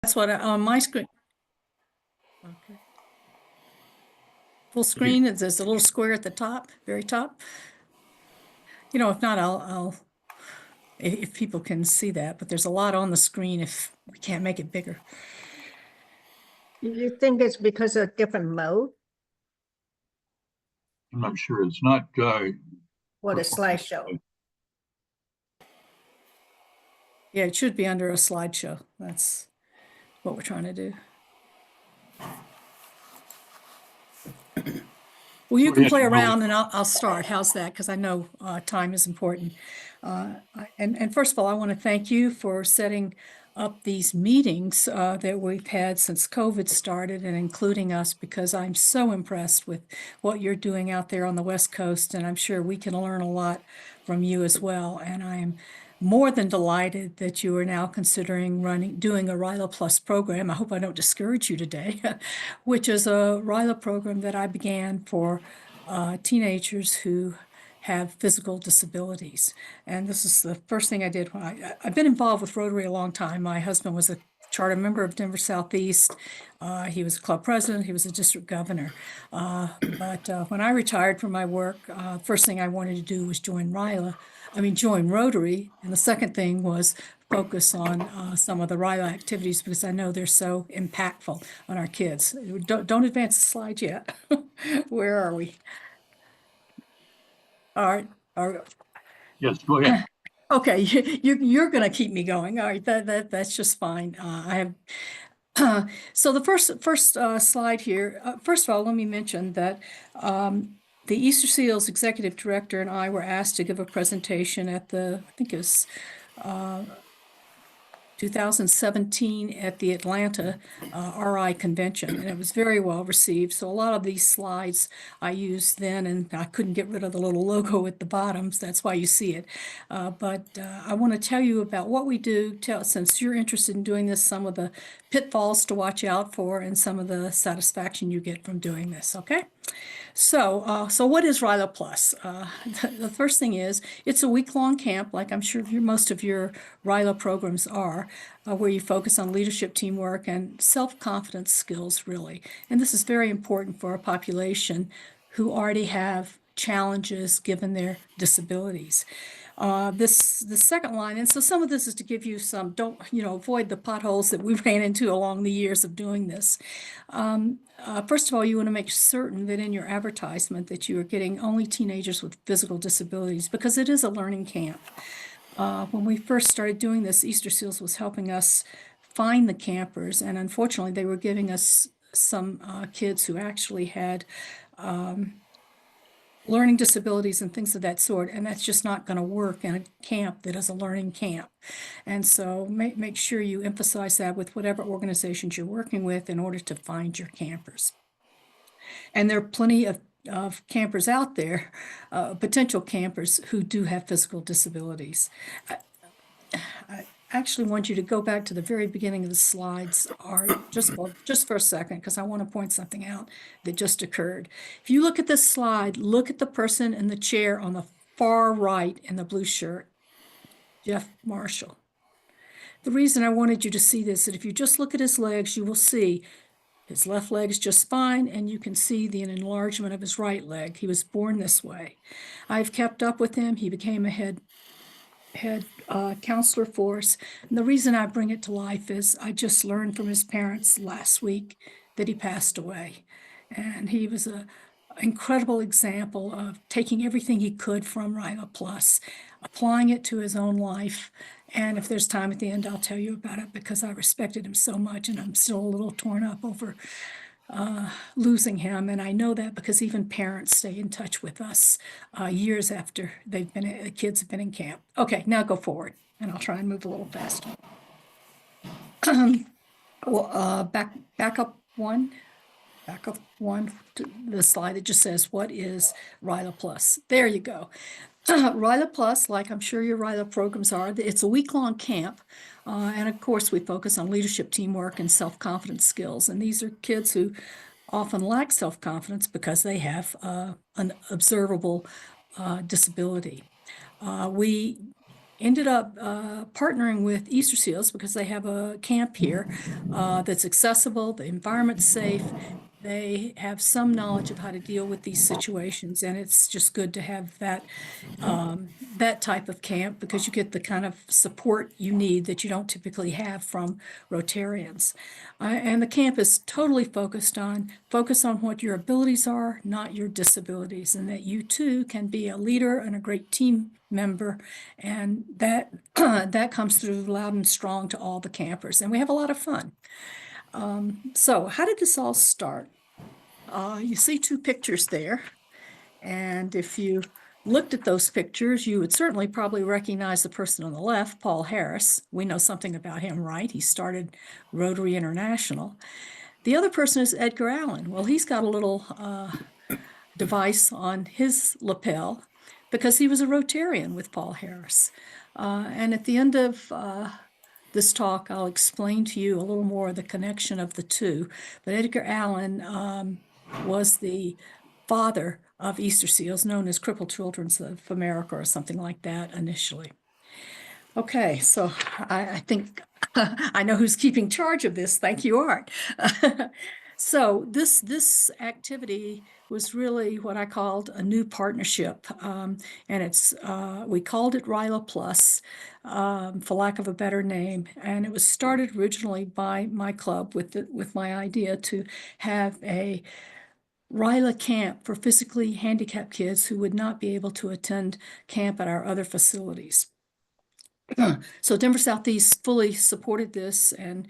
That's what on my screen. Okay. Full screen, there's a little square at the top, very top. You know, if not, if people can see that, but there's a lot on the screen if we can't make it bigger. You think it's because of different mode? I'm not sure. It's not. What a slideshow. Yeah, it should be under a slideshow. That's what we're trying to do. Well, you can play around and I'll start. How's that? Because I know time is important. And first of all, I want to thank you for setting up these meetings that we've had since COVID started and including us, because I'm so impressed with what you're doing out there on the West Coast, and I'm sure we can learn a lot from you as well. And I am more than delighted that you are now considering doing a RILA Plus program. I hope I don't discourage you today, which is a RILA program that I began for teenagers who have physical disabilities. And this is the first thing I did when I've been involved with Rotary a long time. My husband was a charter member of Denver Southeast. He was a club president. He was a district governor. But when I retired from my work, first thing I wanted to do was join Rotary. And the second thing was focus on some of the RILA activities, because I know they're so impactful on our kids. Don't advance the slide yet. Where are we? All right. Yes, go ahead. Okay, you're going to keep me going. All right, that's just fine. I have so the first slide here. First of all, let me mention that the Easter Seals executive director and I were asked to give a presentation at I think it was 2017 at the Atlanta RI convention, and it was very well received. So a lot of these slides I used then, and I couldn't get rid of the little logo at the bottom, so that's why you see it. But I want to tell you about what we do, since you're interested in doing this, some of the pitfalls to watch out for, and some of the satisfaction you get from doing this, okay? So what is RILA Plus? The first thing is, it's a week-long camp, like I'm sure most of your RILA programs are, where you focus on leadership, teamwork, and self-confidence skills, really. And this is very important for a population who already have challenges given their disabilities. The second line, and so some of this is to give you some, avoid the potholes that we ran into along the years of doing this. First of all, you want to make certain that in your advertisement that you are getting only teenagers with physical disabilities, because it is a learning camp. When we first started doing this, Easter Seals was helping us find the campers, and unfortunately they were giving us some kids who actually had learning disabilities and things of that sort, and that's just not going to work in a camp that is a learning camp. And so make sure you emphasize that with whatever organizations you're working with in order to find your campers. And there are plenty of campers out there, potential campers who do have physical disabilities. I actually want you to go back to the very beginning of the slides, or just for a second, because I want to point something out that just occurred. If you look at this slide, look at the person in the chair on the far right in the blue shirt, Jeff Marshall. The reason I wanted you to see this is that if you just look at his legs, you will see his left leg is just fine, and you can see the enlargement of his right leg. He was born this way. I've kept up with him. He became a head counselor for us. And the reason I bring it to life is I just learned from his parents last week that he passed away. And he was an incredible example of taking everything he could from RILA Plus, applying it to his own life. And if there's time at the end, I'll tell you about it, because I respected him so much, and I'm still a little torn up over losing him. And I know that because even parents stay in touch with us years after the kids have been in camp. Okay, now go forward, and I'll try and move a little faster. Well, back up one to the slide that just says, what is RILA Plus? There you go. RILA Plus, like I'm sure your RILA programs are, it's a week-long camp. And of course, we focus on leadership, teamwork, and self-confidence skills. And these are kids who often lack self-confidence because they have an observable disability. We ended up partnering with Easter Seals because they have a camp here that's accessible, the environment's safe. They have some knowledge of how to deal with these situations, and it's just good to have that type of camp because you get the kind of support you need that you don't typically have from Rotarians. And the camp is totally focus on what your abilities are, not your disabilities, and that you too can be a leader and a great team member, and that that comes through loud and strong to all the campers, and we have a lot of fun. So how did this all start? You see two pictures there, and if you looked at those pictures, you would certainly probably recognize the person on the left, Paul Harris. We know something about him, right? He started Rotary International. The other person is Edgar Allan. Well, he's got a little device on his lapel because he was a Rotarian with Paul Harris. And at the end of this talk, I'll explain to you a little more of the connection of the two. But Edgar Allan was the father of Easter Seals, known as Crippled Children's of America or something like that initially. Okay, so I think I know who's keeping charge of this. Thank you, Art. So this activity was really what I called a new partnership, and we called it RILA Plus, for lack of a better name, and it was started originally by my club with my idea to have a RILA camp for physically handicapped kids who would not be able to attend camp at our other facilities. So Denver Southeast fully supported this, and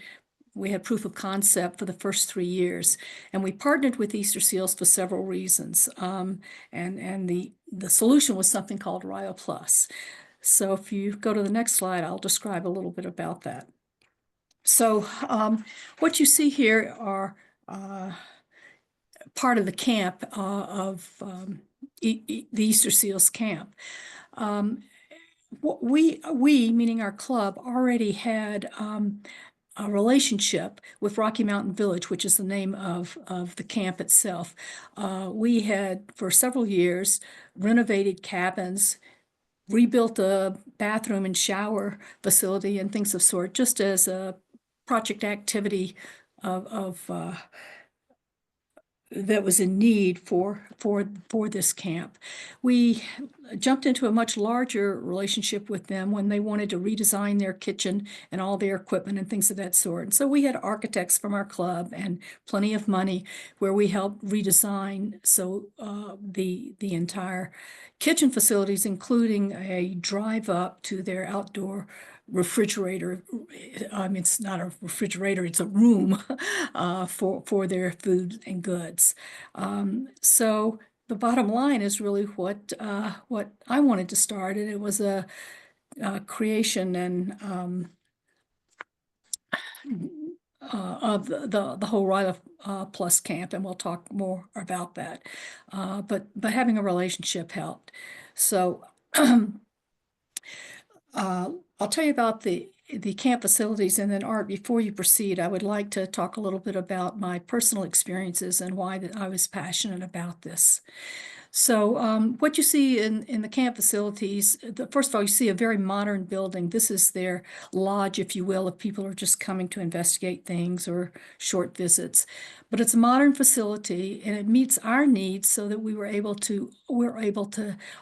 we had proof of concept for the first 3 years. And we partnered with Easter Seals for several reasons. And the solution was something called RILA Plus. So if you go to the next slide, I'll describe a little bit about that. So what you see here are part of the camp of the Easter Seals camp. We, meaning our club, already had a relationship with Rocky Mountain Village, which is the name of the camp itself. We had, for several years, renovated cabins, rebuilt a bathroom and shower facility and things of sort, just as a project activity of that was in need for this camp. We jumped into a much larger relationship with them when they wanted to redesign their kitchen and all their equipment and things of that sort. And so we had architects from our club and plenty of money where we helped redesign the entire kitchen facilities, including a drive up to their outdoor refrigerator. It's not a refrigerator, it's a room for their food and goods. So the bottom line is really what I wanted to start, and it was a creation and of the whole RILA Plus camp, and we'll talk more about that. But having a relationship helped. So I'll tell you about the camp facilities, and then Art, before you proceed, I would like to talk a little bit about my personal experiences and why that I was passionate about this. So what you see in the camp facilities, first of all, you see a very modern building. This is their lodge, if you will, if people are just coming to investigate things or short visits. But it's a modern facility, and it meets our needs so that we're able to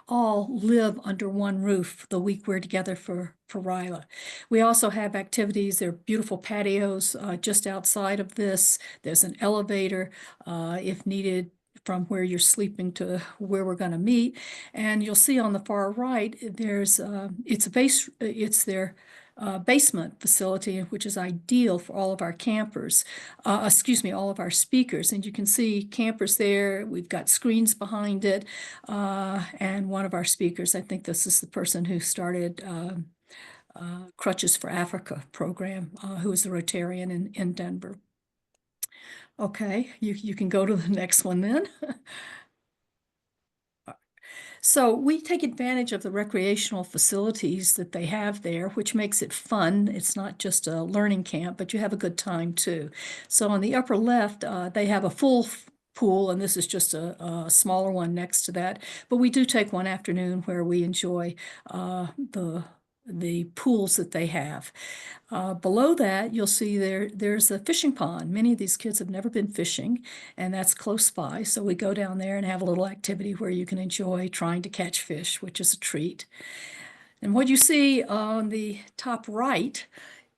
all live under one roof the week we're together for RILA. We also have activities. There are beautiful patios just outside of this. There's an elevator if needed, from where you're sleeping to where we're going to meet. And you'll see on the far right, there's it's their basement facility, which is ideal for all of our campers, all of our speakers. And you can see campers there. We've got screens behind it. And one of our speakers, I think this is the person who started Crutches for Africa program, who is a Rotarian in Denver. Okay, you can go to the next one then. So we take advantage of the recreational facilities that they have there, which makes it fun. It's not just a learning camp, but you have a good time too. So on the upper left, they have a full pool, and this is just a smaller one next to that. But we do take one afternoon where we enjoy the the pools that they have. Below that, you'll see there's a fishing pond. Many of these kids have never been fishing, and that's close by. So we go down there and have a little activity where you can enjoy trying to catch fish, which is a treat. And what you see on the top right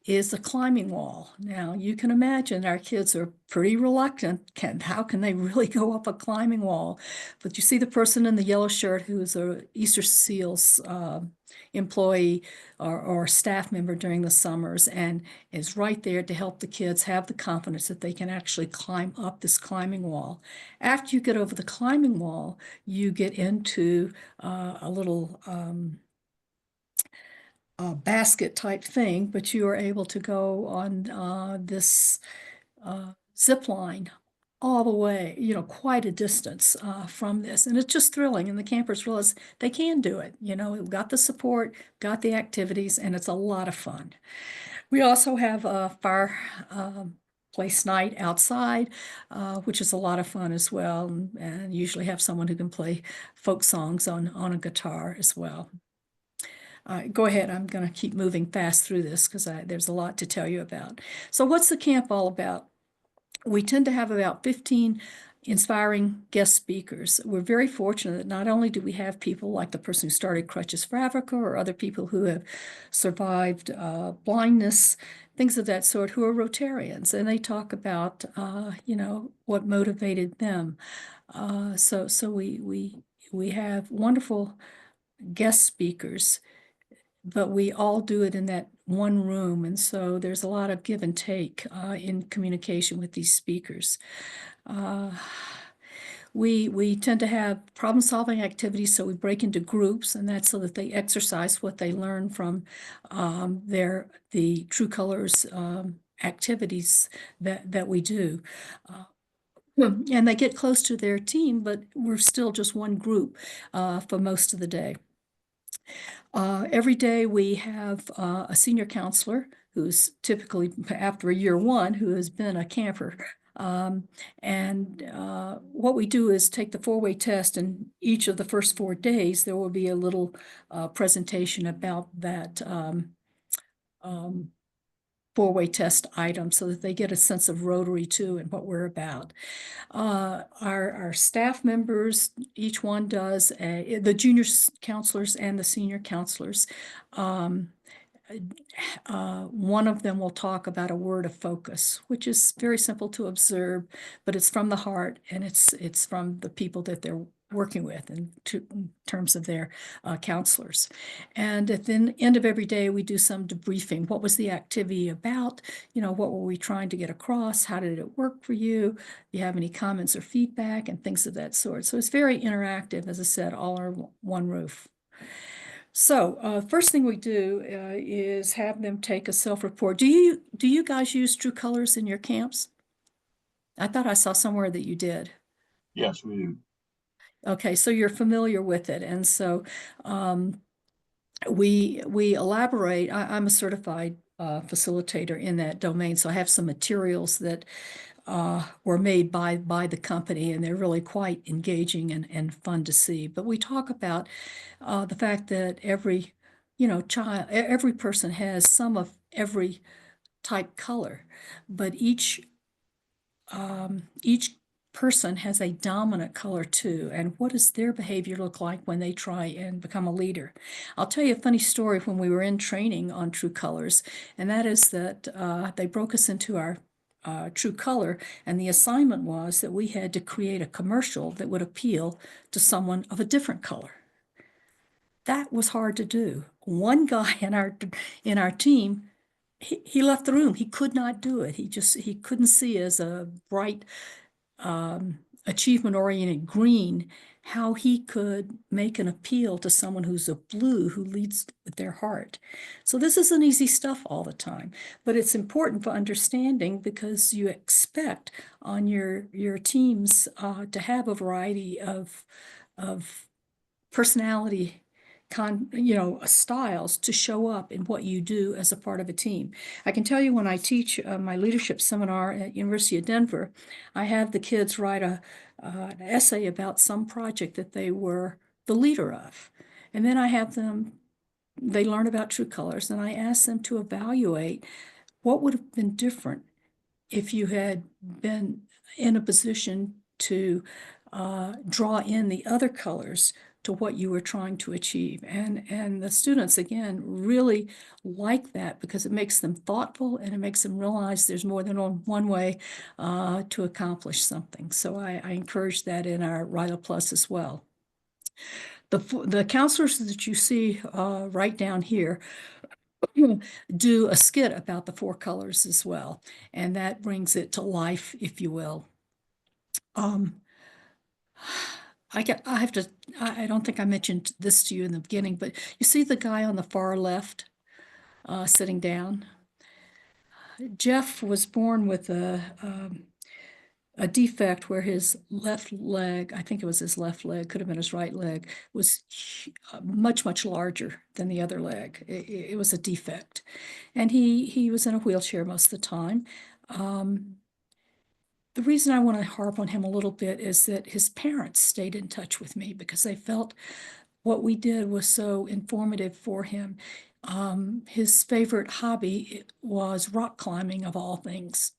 is a climbing wall. Now, you can imagine our kids are pretty reluctant. How can they really go up a climbing wall? But you see the person in the yellow shirt who is a Easter Seals employee or staff member during the summers and is right there to help the kids have the confidence that they can actually climb up this climbing wall. After you get over the climbing wall, you get into a little basket type thing, but you are able to go on this zip line all the way, quite a distance from this. And it's just thrilling. And the campers realize they can do it. We've got the support, got the activities, and it's a lot of fun. We also have a fireplace night outside, which is a lot of fun as well. And usually have someone who can play folk songs on a guitar as well. Go ahead. I'm going to keep moving fast through this because there's a lot to tell you about. So what's the camp all about? We tend to have about 15 inspiring guest speakers. We're very fortunate that not only do we have people like the person who started Crutches for Africa or other people who have survived blindness, things of that sort, who are Rotarians, and they talk about, what motivated them. So we have wonderful guest speakers, but we all do it in that one room. And so there's a lot of give and take in communication with these speakers. We tend to have problem-solving activities, so we break into groups, and that's so that they exercise what they learn from the True Colors activities that we do. And they get close to their team, but we're still just one group for most of the day. Every day we have a senior counselor who's typically after year one who has been a camper. What we do is take the four-way test, and each of the first 4 days there will be a little presentation about that four-way test item so that they get a sense of Rotary too and what we're about. Our staff members, each one does, the junior counselors and the senior counselors, one of them will talk about a word of focus, which is very simple to observe, but it's from the heart and it's from the people that they're working with in terms of their counselors. And at the end of every day, we do some debriefing. What was the activity about? What were we trying to get across? How did it work for you? Do you have any comments or feedback and things of that sort? So it's very interactive, as I said, all under one roof. So first thing we do is have them take a self-report. Do you guys use True Colors in your camps? I thought I saw somewhere that you did. Yes, we do. Okay, so you're familiar with it. And so we elaborate. I'm a certified facilitator in that domain, so I have some materials that were made by the company, and they're really quite engaging and fun to see. But we talk about the fact that every person has some of every type color, but each person has a dominant color too. And what does their behavior look like when they try and become a leader? I'll tell you a funny story when we were in training on True Colors, and that is that they broke us into our True Color, and the assignment was that we had to create a commercial that would appeal to someone of a different color. That was hard to do. One guy in our team, he left the room. He could not do it. He couldn't see as a bright achievement-oriented green how he could make an appeal to someone who's a blue who leads with their heart. So this isn't easy stuff all the time, but it's important for understanding because you expect on your teams to have a variety of personality styles to show up in what you do as a part of a team. I can tell you when I teach my leadership seminar at University of Denver, I have the kids write an essay about some project that they were the leader of. And then I have them they learn about true colors, and I asked them to evaluate what would have been different if you had been in a position to draw in the other colors to what you were trying to achieve. And the students, again, really like that because it makes them thoughtful and it makes them realize there's more than one way to accomplish something. So I encourage that in our Ryla Plus as well. The counselors that you see right down here do a skit about the four colors as well, and that brings it to life, if you will. I don't think I mentioned this to you in the beginning, but you see the guy on the far left sitting down? Jeff was born with a defect where his left leg, I think it was his left leg, could have been his right leg, was much, much larger than the other leg. It was a defect. And he was in a wheelchair most of the time. The reason I want to harp on him a little bit is that his parents stayed in touch with me because they felt what we did was so informative for him. His favorite hobby was rock climbing, of all things.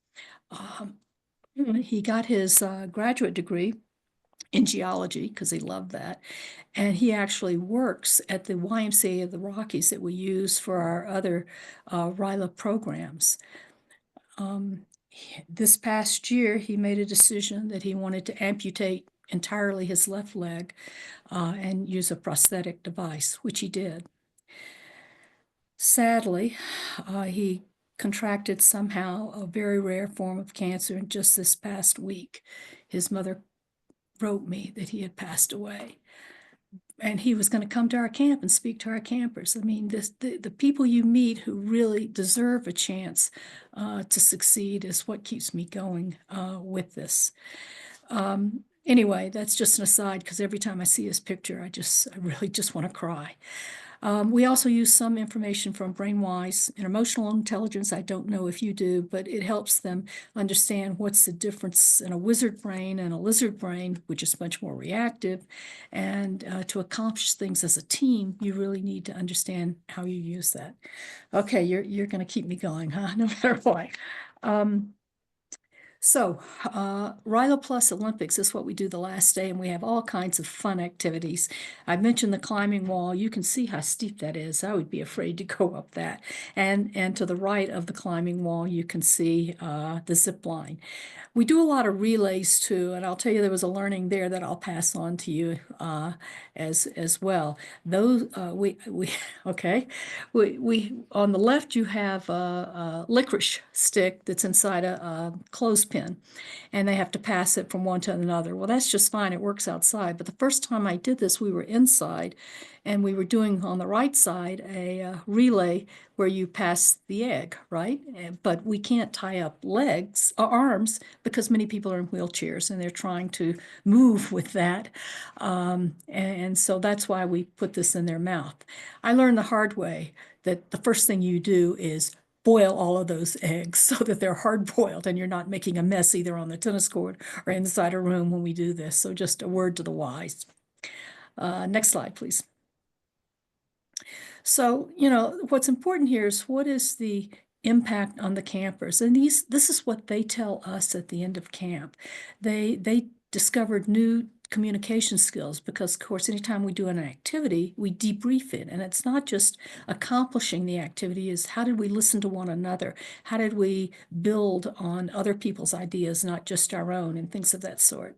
He got his graduate degree in geology because he loved that. And he actually works at the YMCA of the Rockies that we use for our other RILA programs. This past year, he made a decision that he wanted to amputate entirely his left leg and use a prosthetic device, which he did. Sadly, he contracted somehow a very rare form of cancer, and just this past week, his mother wrote me that he had passed away. And he was going to come to our camp and speak to our campers. I mean, the people you meet who really deserve a chance to succeed is what keeps me going with this. Anyway, that's just an aside because every time I see his picture, I really just want to cry. We also use some information from BrainWise and emotional intelligence. I don't know if you do, but it helps them understand what's the difference in a wizard brain and a lizard brain, which is much more reactive. And to accomplish things as a team, you really need to understand how you use that. Okay, you're going to keep me going, huh? No matter what. So, RILA Plus Olympics is what we do the last day, and we have all kinds of fun activities. I mentioned the climbing wall. You can see how steep that is. I would be afraid to go up that. And to the right of the climbing wall, you can see the zip line. We do a lot of relays too, and I'll tell you there was a learning there that I'll pass on to you as well. Those okay, we on the left you have a licorice stick that's inside a clothespin, and they have to pass it from one to another. Well, that's just fine. It works outside. But the first time I did this, we were inside, and we were doing on the right side a relay where you pass the egg, right? But we can't tie up legs or arms because many people are in wheelchairs and they're trying to move with that. And so that's why we put this in their mouth. I learned the hard way that the first thing you do is boil all of those eggs so that they're hard boiled and you're not making a mess either on the tennis court or inside a room when we do this. So just a word to the wise. Next slide, please. So, what's important here is what is the impact on the campers? And this is what they tell us at the end of camp. They discovered new communication skills because, of course, anytime we do an activity, we debrief it. And it's not just accomplishing the activity, is how did we listen to one another? How did we build on other people's ideas, not just our own, and things of that sort.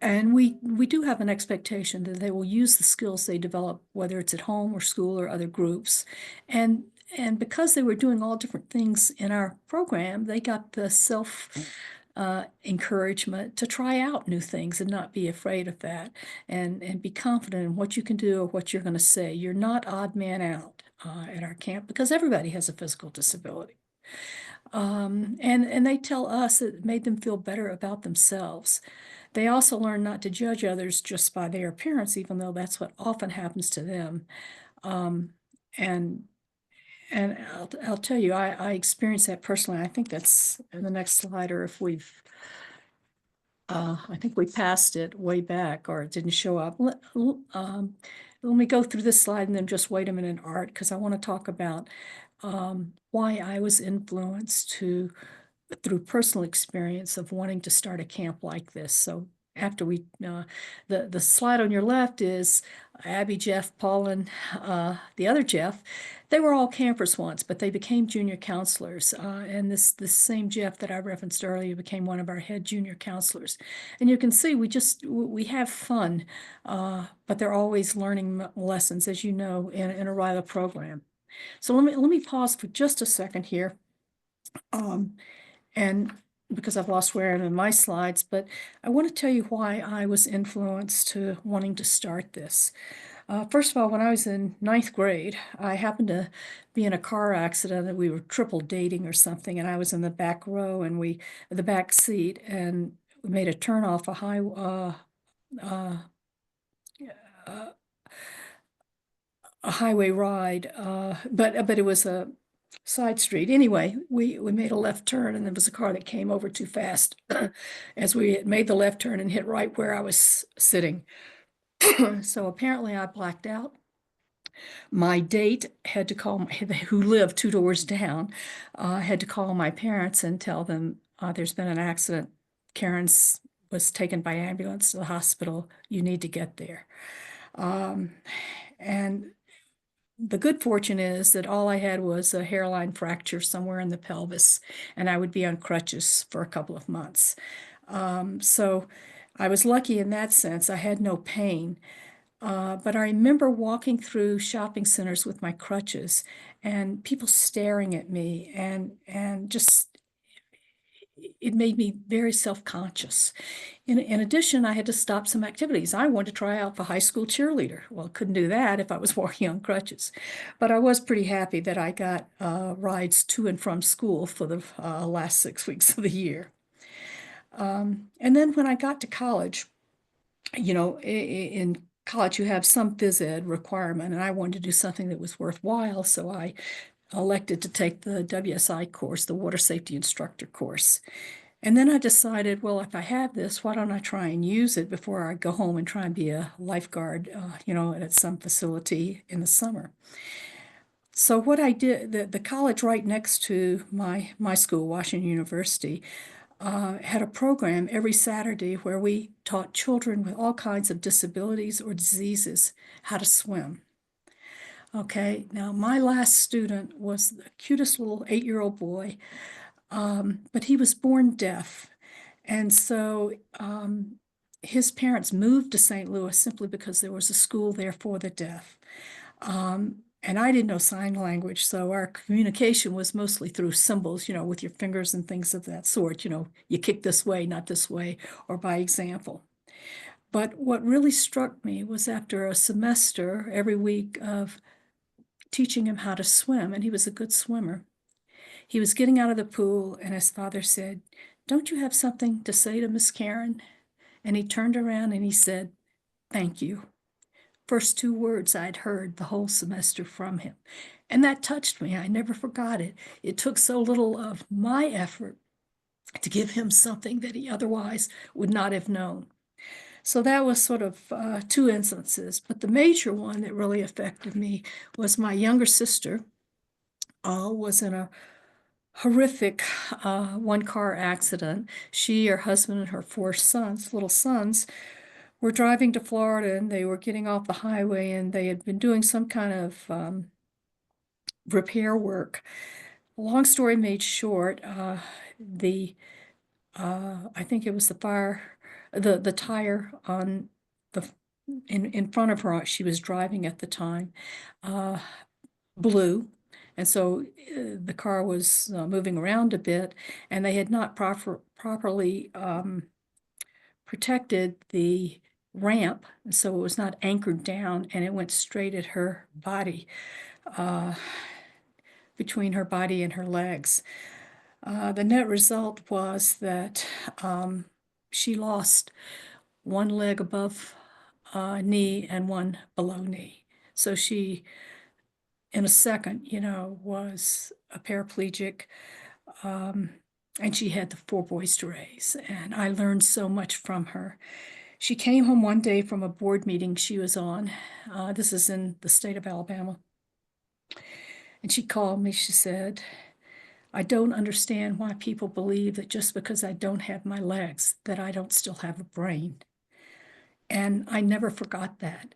And we do have an expectation that they will use the skills they develop, whether it's at home or school or other groups. And because they were doing all different things in our program, they got the self encouragement to try out new things and not be afraid of that, and be confident in what you can do or what you're going to say. You're not odd man out at our camp because everybody has a physical disability. And they tell us it made them feel better about themselves. They also learn not to judge others just by their appearance, even though that's what often happens to them. And I'll tell you, I experienced that personally. I think that's in the next slide, or if we've, I think we passed it way back, or it didn't show up. let me go through this slide and then just wait a minute, Art, because I want to talk about why I was influenced through personal experience of wanting to start a camp like this. So after the slide on your left is Abby, Jeff, Paul, and the other Jeff. They were all campers once, but they became junior counselors. And this same Jeff that I referenced earlier became one of our head junior counselors. And you can see we have fun, but they're always learning lessons, as you know, in a RILA program. So let me pause for just a second here. And because I've lost where I'm in my slides, but I want to tell you why I was influenced to wanting to start this. First of all, when I was in 9th grade, I happened to be in a car accident and we were triple dating or something, and I was in the back row and the back seat, and we made a turn off a highway ride, but it was a side street. Anyway, we made a left turn and there was a car that came over too fast as we had made the left turn and hit right where I was sitting. So apparently I blacked out. My date had to call, who lived 2 doors down, had to call my parents and tell them there's been an accident. Karen's was taken by ambulance to the hospital. You need to get there. And the good fortune is that all I had was a hairline fracture somewhere in the pelvis, and I would be on crutches for a couple of months. So I was lucky in that sense. I had no pain. But I remember walking through shopping centers with my crutches and people staring at me, and just it made me very self-conscious. In addition, I had to stop some activities. I wanted to try out for high school cheerleader. Well, couldn't do that if I was walking on crutches. But I was pretty happy that I got rides to and from school for the last 6 weeks of the year. And then when I got to college, you know, in college you have some phys ed requirement, and I wanted to do something that was worthwhile, so I elected to take the WSI course, the Water Safety Instructor course. And then I decided, well, if I have this, why don't I try and use it before I go home and try and be a lifeguard, you know, at some facility in the summer. So what I did, the college right next to my school, Washington University, had a program every Saturday where we taught children with all kinds of disabilities or diseases how to swim. Okay, now my last student was the cutest little 8-year-old boy, but he was born deaf. And so his parents moved to St. Louis simply because there was a school there for the deaf. And I didn't know sign language, so our communication was mostly through symbols, you know, with your fingers and things of that sort. You know, you kick this way, not this way, or by example. But what really struck me was after a semester every week of teaching him how to swim, and he was a good swimmer. He was getting out of the pool, and his father said, "Don't you have something to say to Miss Karen?" And he turned around and he said, "Thank you." First 2 words I'd heard the whole semester from him. And that touched me. I never forgot it. It took so little of my effort to give him something that he otherwise would not have known. So that was sort of 2 instances. But the major one that really affected me was my younger sister was in a horrific one-car accident. She, her husband, and her 4 little sons, were driving to Florida, and they were getting off the highway, and they had been doing some kind of repair work. Long story made short, I think it was the tire on in front of her, she was driving at the time, blew. And so the car was moving around a bit, and they had not properly protected the ramp, so it was not anchored down, and it went straight at her body, between her body and her legs. The net result was that she lost one leg above knee and one below knee. So she, in a second, you know, was a paraplegic, and she had the 4 boys to raise. And I learned so much from her. She came home one day from a board meeting she was on. This is in the state of Alabama. And she called me. She said, I don't understand why people believe that just because I don't have my legs, that I don't still have a brain. And I never forgot that.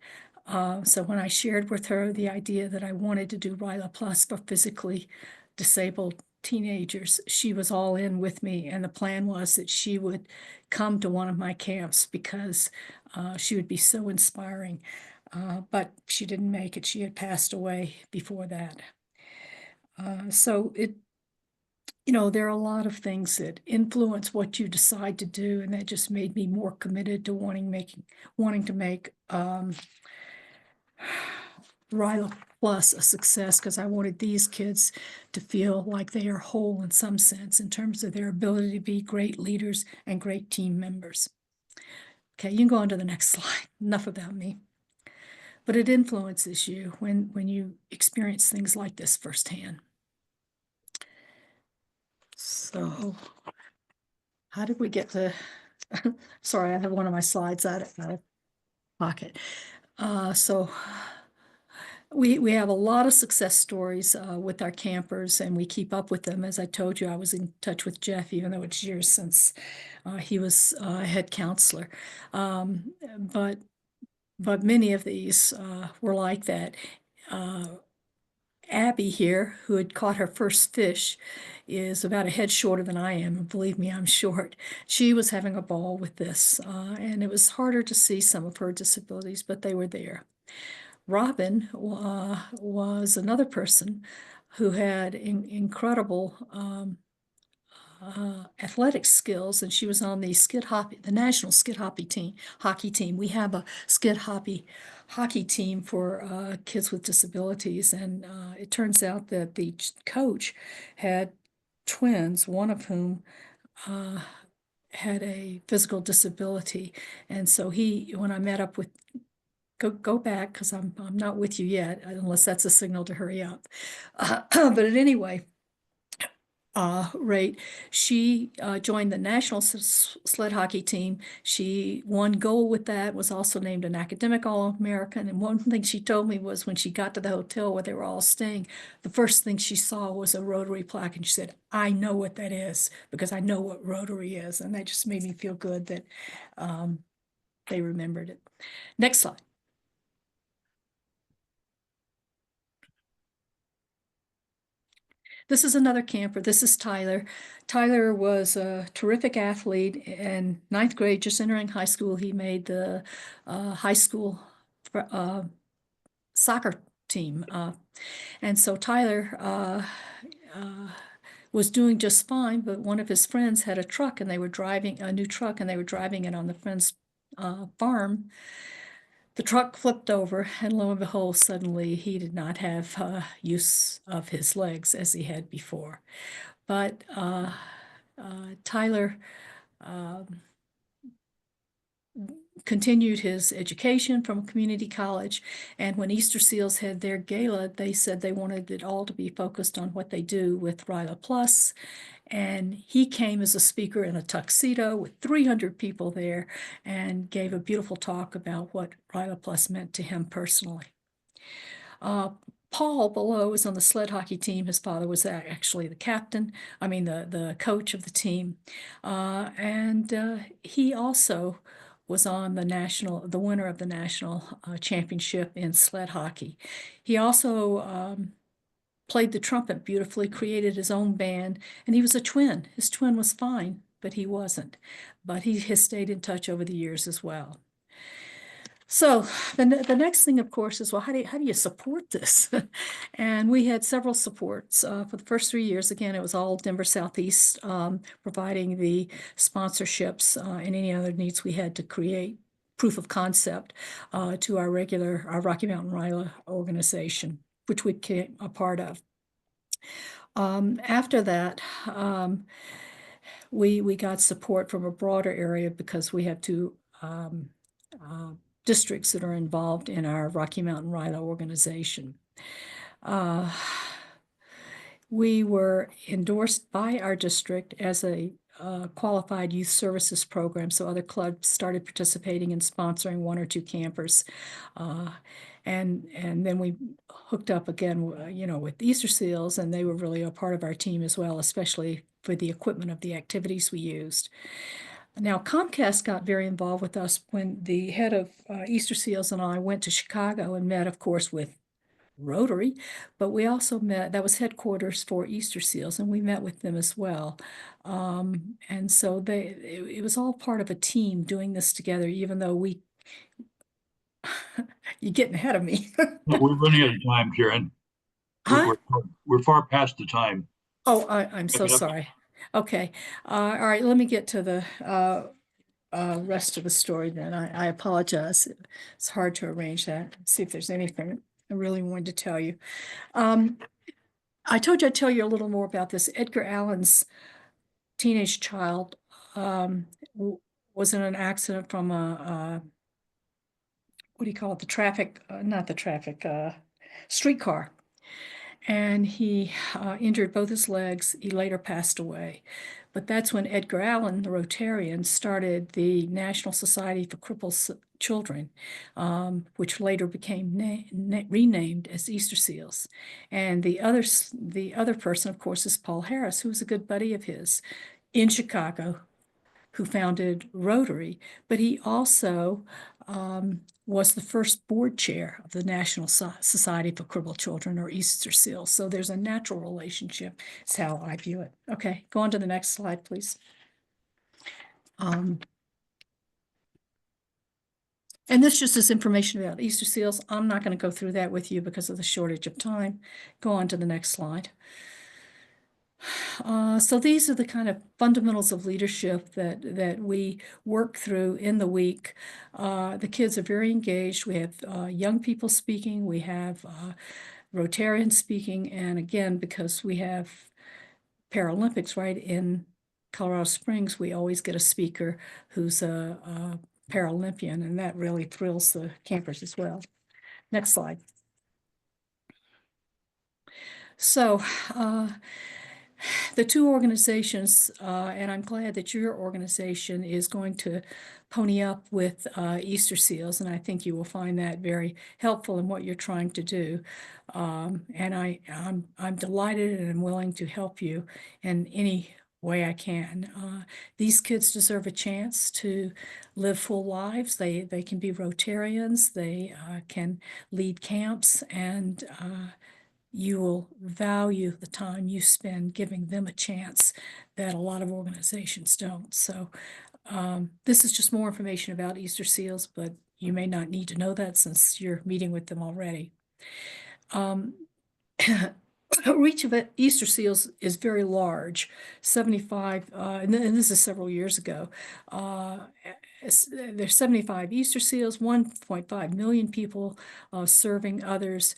So when I shared with her the idea that I wanted to do RILA Plus for physically disabled teenagers, she was all in with me. And the plan was that she would come to one of my camps because she would be so inspiring. But she didn't make it. She had passed away before that. So there are a lot of things that influence what you decide to do, and that just made me more committed to wanting to make RILA Plus a success, because I wanted these kids to feel like they are whole in some sense in terms of their ability to be great leaders and great team members. Okay, you can go on to the next slide. Enough about me. But it influences you when you experience things like this firsthand. So how did we get to, sorry, I have one of my slides out of pocket. So we have a lot of success stories with our campers, and we keep up with them. As I told you, I was in touch with Jeff, even though it's years since he was head counselor. But many of these were like that. Abby here, who had caught her first fish, is about a head shorter than I am. And believe me, I'm short. She was having a ball with this, and it was harder to see some of her disabilities, but they were there. Robin was another person who had incredible athletic skills, and she was on the national skid hockey team. We have a skid hockey team for kids with disabilities, and it turns out that the coach had twins, one of whom had a physical disability, and so when I met up with go back, because I'm not with you yet, unless that's a signal to hurry up. But at anyway, Right. She joined the national sled hockey team. She won gold with that, was also named an academic All-American. And one thing she told me was when she got to the hotel where they were all staying, the first thing she saw was a Rotary plaque. And she said, I know what that is because I know what Rotary is. And that just made me feel good that they remembered it. Next slide. This is another camper. This is Tyler. Tyler was a terrific athlete in ninth grade, just entering high school. He made the high school soccer team. And so Tyler was doing just fine, but one of his friends had a truck and they were driving a new truck and they were driving it on the friend's farm. The truck flipped over, and lo and behold, suddenly he did not have use of his legs as he had before. But Tyler continued his education from a community college, and when Easter Seals had their gala, they said they wanted it all to be focused on what they do with RILA Plus. And he came as a speaker in a tuxedo with 300 people there and gave a beautiful talk about what RILA Plus meant to him personally. Paul below is on the sled hockey team. His father was actually the captain, the coach of the team. And he also was on the winner of the national championship in sled hockey. He also played the trumpet beautifully, created his own band, and he was a twin. His twin was fine, but he wasn't. But he has stayed in touch over the years as well. So the next thing, of course, is, well, how do you support this? And we had several supports for the first 3 years. Again, it was all Denver Southeast providing the sponsorships and any other needs we had to create proof of concept to our Rocky Mountain RILA organization, which we became a part of. After that, we got support from a broader area because we have two districts that are involved in our Rocky Mountain RILA organization. We were endorsed by our district as a qualified youth services program. So other clubs started participating and sponsoring one or two campers. And then we hooked up again, with Easter Seals, and they were really a part of our team as well, especially for the equipment of the activities we used. Now, Comcast got very involved with us when the head of Easter Seals and I went to Chicago and met, of course, with Rotary, but we also met, that was headquarters for Easter Seals, and we met with them as well. And so it was all part of a team doing this together, even though you're getting ahead of me. No, we're running out of time, Karen. Huh? We're far past the time. Oh, I'm so Wrap it up. sorry. Okay. All right, let me get to the rest of the story then. I apologize. It's hard to arrange that. See if there's anything I really wanted to tell you. I told you I'd tell you a little more about this. Edgar Allan's teenage child was in an accident from what do you call it? The traffic, not the traffic, streetcar. And he injured both his legs. He later passed away. But that's when Edgar Allan, the Rotarian, started the National Society for Crippled Children, which later became renamed as Easter Seals. And the other person, of course, is Paul Harris, who was a good buddy of his in Chicago, who founded Rotary, but he also was the first board chair of the National Society for Crippled Children, or Easter Seals. So there's a natural relationship, is how I view it. Okay, go on to the next slide, please. And this just is information about Easter Seals. I'm not going to go through that with you because of the shortage of time. Go on to the next slide. So these are the kind of fundamentals of leadership that we work through in the week. The kids are very engaged. We have young people speaking. We have Rotarians speaking. And again, because we have Paralympics right in Colorado Springs, we always get a speaker who's a Paralympian, and that really thrills the campers as well. Next slide. So the two organizations, and I'm glad that your organization is going to pony up with Easter Seals, and I think you will find that very helpful in what you're trying to do. And I'm delighted and I'm willing to help you in any way I can. These kids deserve a chance to live full lives. They can be Rotarians. They can lead camps, and you will value the time you spend giving them a chance that a lot of organizations don't. So this is just more information about Easter Seals, but you may not need to know that since you're meeting with them already. Reach of Easter Seals is very large, 75, and this is several years ago. There's 75 Easter Seals, 1.5 million people serving others.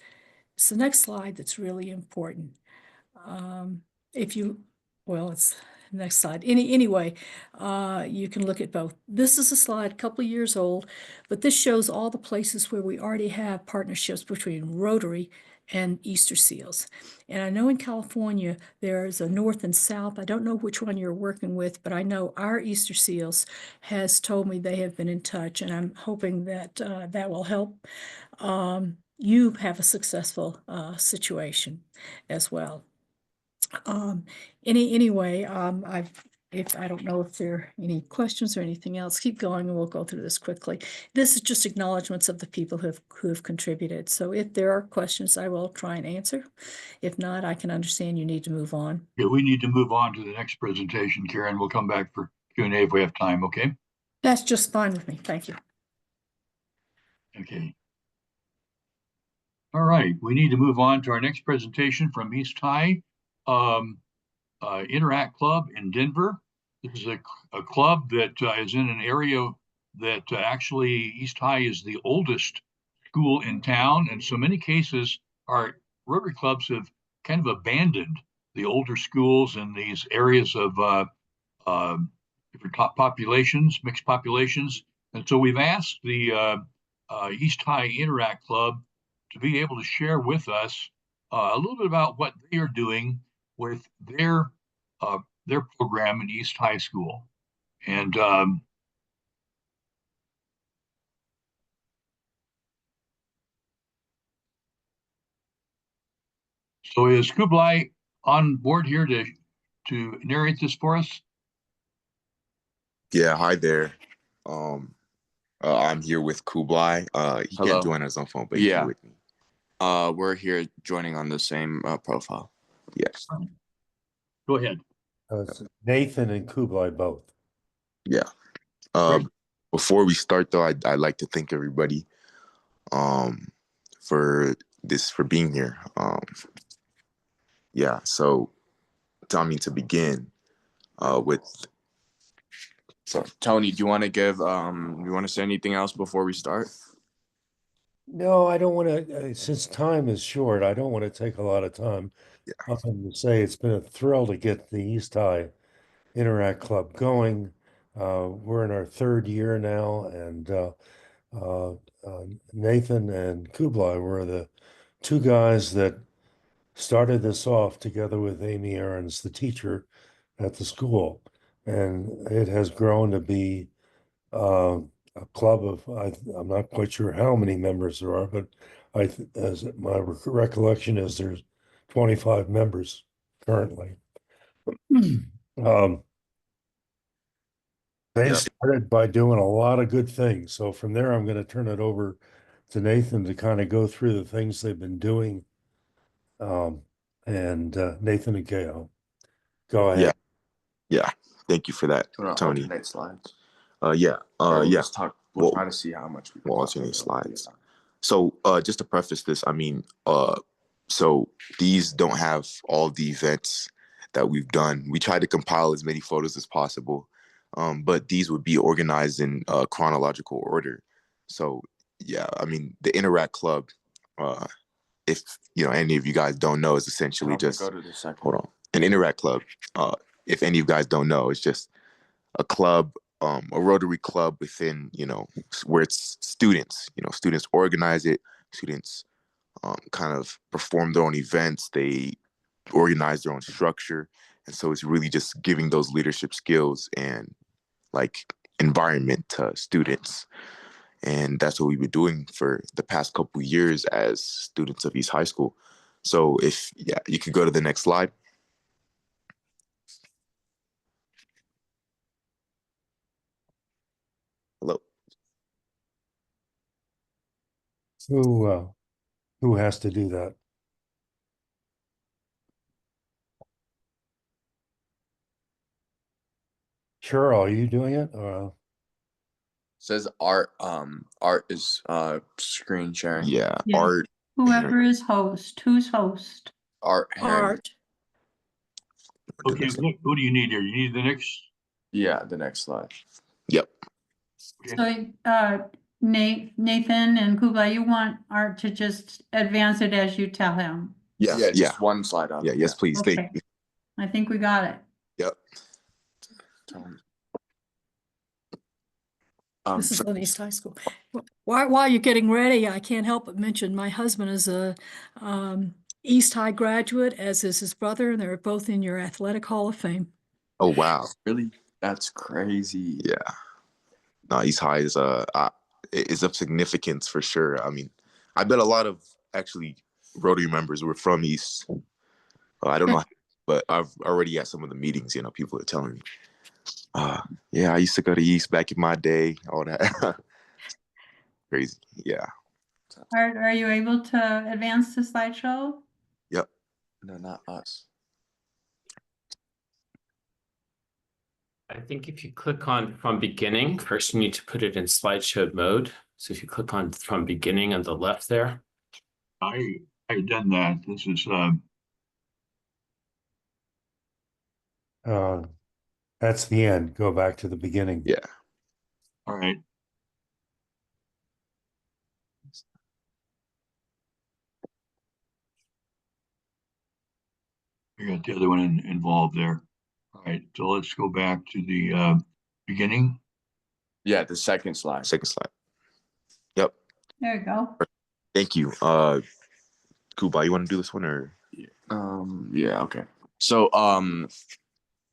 It's the next slide that's really important. It's next slide. Anyway, you can look at both. This is a slide, a couple of years old, but this shows all the places where we already have partnerships between Rotary and Easter Seals. And I know in California, there's a north and south. I don't know which one you're working with, but I know our Easter Seals has told me they have been in touch, and I'm hoping that that will help you have a successful situation as well. Anyway, I don't know if there are any questions or anything else. Keep going, and we'll go through this quickly. This is just acknowledgments of the people who have contributed. So if there are questions, I will try and answer. If not, I can understand you need to move on. Yeah, we need to move on to the next presentation, Karen. We'll come back for Q&A if we have time, okay? That's just fine with me. Thank you. Okay. All right, we need to move on to our next presentation from East High Interact Club in Denver. This is a club that is in an area that actually East High is the oldest school in town. And so many cases our Rotary clubs have kind of abandoned the older schools in these areas of different populations, mixed populations. And so we've asked the East High Interact Club to be able to share with us a little bit about what they are doing with their their program in East High School. And so is Kublai on board here to narrate this for us? Yeah, hi there. I'm here with Kublai. He Hello. can't join us on phone, but he's Yeah. here with me. We're here joining on the same profile. Yes. Go ahead. It's Nathan and Kublai both. Yeah. Great. Before we start though, I'd like to thank everybody for being here. Yeah, so to begin with. So, Tony, do you want to say anything else before we start? No, I don't want to, since time is short, I don't want to take a lot of time. Yeah. Other than to say it's been a thrill to get the East High Interact Club going. We're in our third year now, and Nathan and Kublai were the two guys that started this off together with Amy Aarons, the teacher at the school. And it has grown to be a club of, I'm not quite sure how many members there are, but as my recollection is, there's 25 members currently. They Yep. started by doing a lot of good things. So from there, I'm going to turn it over to Nathan to kind of go through the things they've been doing. And Nathan and Gail, go ahead. Yeah. Thank you for that, Do you want to Tony. alternate slides? Yeah. Or we'll Yeah. just talk. We'll Well, try to see how much we can we'll possibly alternate do. slides. So just to preface this, so these don't have all the events that we've done. We tried to compile as many photos as possible, but these would be organized in chronological order. So yeah, the Interact Club, if any of you guys don't know, is essentially Okay, just go to the second. hold on. An Interact Club, if any of you guys don't know, it's just a club, a Rotary club within, where it's students, students organize it, students kind of perform their own events, they organize their own structure. And so it's really just giving those leadership skills and like environment to students. And that's what we've been doing for the past couple of years as students of East High School. So you could go to the next slide. Hello. Who has to do that? Cheryl, are you doing it? Says Art. Art is screen sharing. Yeah. Yeah. Art. Whoever is host, who's host? Art. Art. Okay, what do you need here? You need the next? Yeah, the next slide. Yep. Okay. So, Nathan and Kublai, you want Art to just advance it as you tell him? Yes. Yeah, Yeah. just one slide up. Yeah. Yes, please. Okay. Thank you. I think we got it. Yep. This is on East High School. While you're getting ready, I can't help but mention my husband is a East High graduate, as is his brother, and they're both in your Athletic Hall of Fame. Oh, wow. Really? That's crazy. Yeah. No, East High is of significance for sure. I bet a lot of actually Rotary members were from East. I don't know, but I've already at some of the meetings, people are telling me. Yeah, I used to go to East back in my day, all that. Crazy. Yeah. Art, are you able to advance the slideshow? Yep. No, not us. I think if you click on from beginning, first you need to put it in slideshow mode. So if you click on from beginning on the left there. I done that. This is That's the end. Go back to the beginning. Yeah. all right. We got the other one involved there. All right, so let's go back to the beginning. Yeah, the second slide. Second slide. Yep. There you go. Thank you. Kuba, you want to do this one or? Yeah, okay. So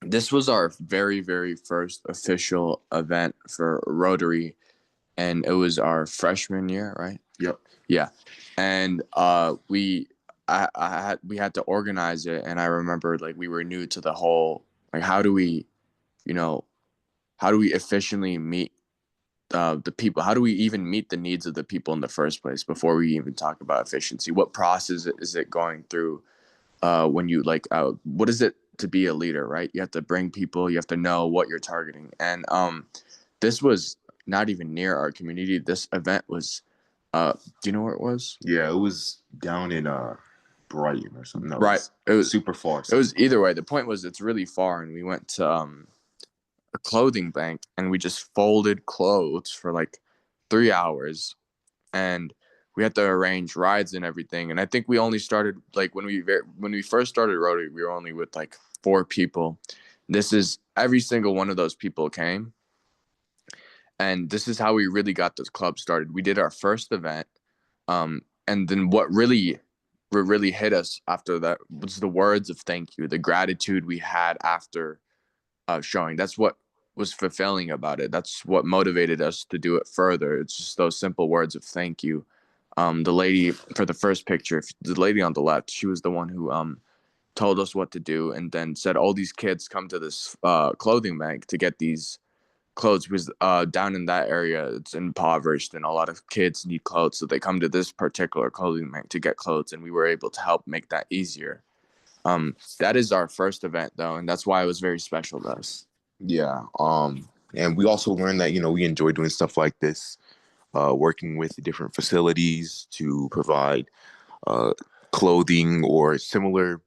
This was our very, very first official event for Rotary, and it was our freshman year, right? Yep. Yeah, and we had to organize it, and I remember like we were new to the whole like you know how do we efficiently meet the people? How do we even meet the needs of the people in the first place before we even talk about efficiency? What process is it going through when you like what is it to be a leader, right? You have to bring people, you have to know what you're targeting, and this was not even near our community. This event was do you know where it was? Yeah, it was down in Brighton or something. No, Right, it was super far. it was either way. The point was it's really far, and we went to a clothing bank, and we just folded clothes for like 3 hours, and we had to arrange rides and everything. And I think we only started like when we first started Rotary, we were only with like 4 people. This is every single one of those people came, and this is how we really got this club started. We did our first event, and then what really hit us after that was the words of thank you, the gratitude we had after showing. That's what was fulfilling about it. That's what motivated us to do it further. It's just those simple words of thank you. The lady for the first picture, the lady on the left, she was the one who told us what to do, and then said all these kids come to this clothing bank to get these clothes because down in that area it's impoverished and a lot of kids need clothes, so they come to this particular clothing bank to get clothes, and we were able to help make that easier. That is our first event though, and that's why it was very special to us. Yeah. And we also learned that, we enjoy doing stuff like this, working with different facilities to provide clothing or similar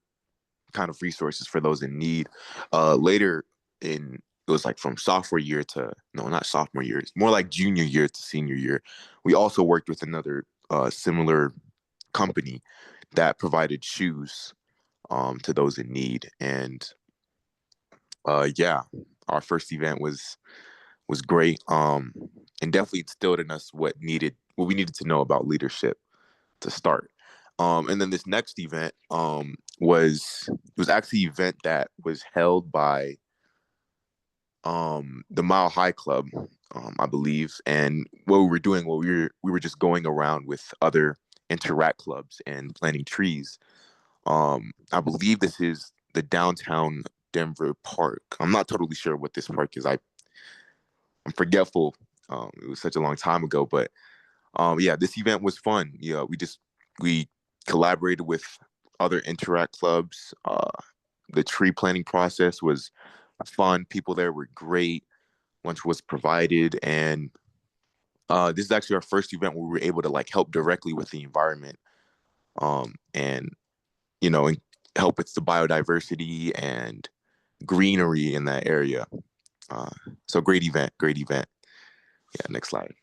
kind of resources for those in need. Later it was like from sophomore year to, no, not sophomore year, it's more like junior year to senior year. We also worked with another similar company that provided shoes to those in need. And yeah, our first event was great, and definitely instilled in us what we needed to know about leadership to start. And then this next event was actually an event that was held by the Mile High Club, I believe. And what we were doing, we were just going around with other interact clubs and planting trees. I believe this is the downtown Denver park. I'm not totally sure what this park is. I'm forgetful. It was such a long time ago, but yeah, this event was fun. Yeah, we collaborated with other interact clubs. The tree planting process was fun. People there were great. Lunch was provided, and this is actually our first event where we were able to like help directly with the environment, and and help with the biodiversity and greenery in that area. So great event, great event. Yeah, next slide.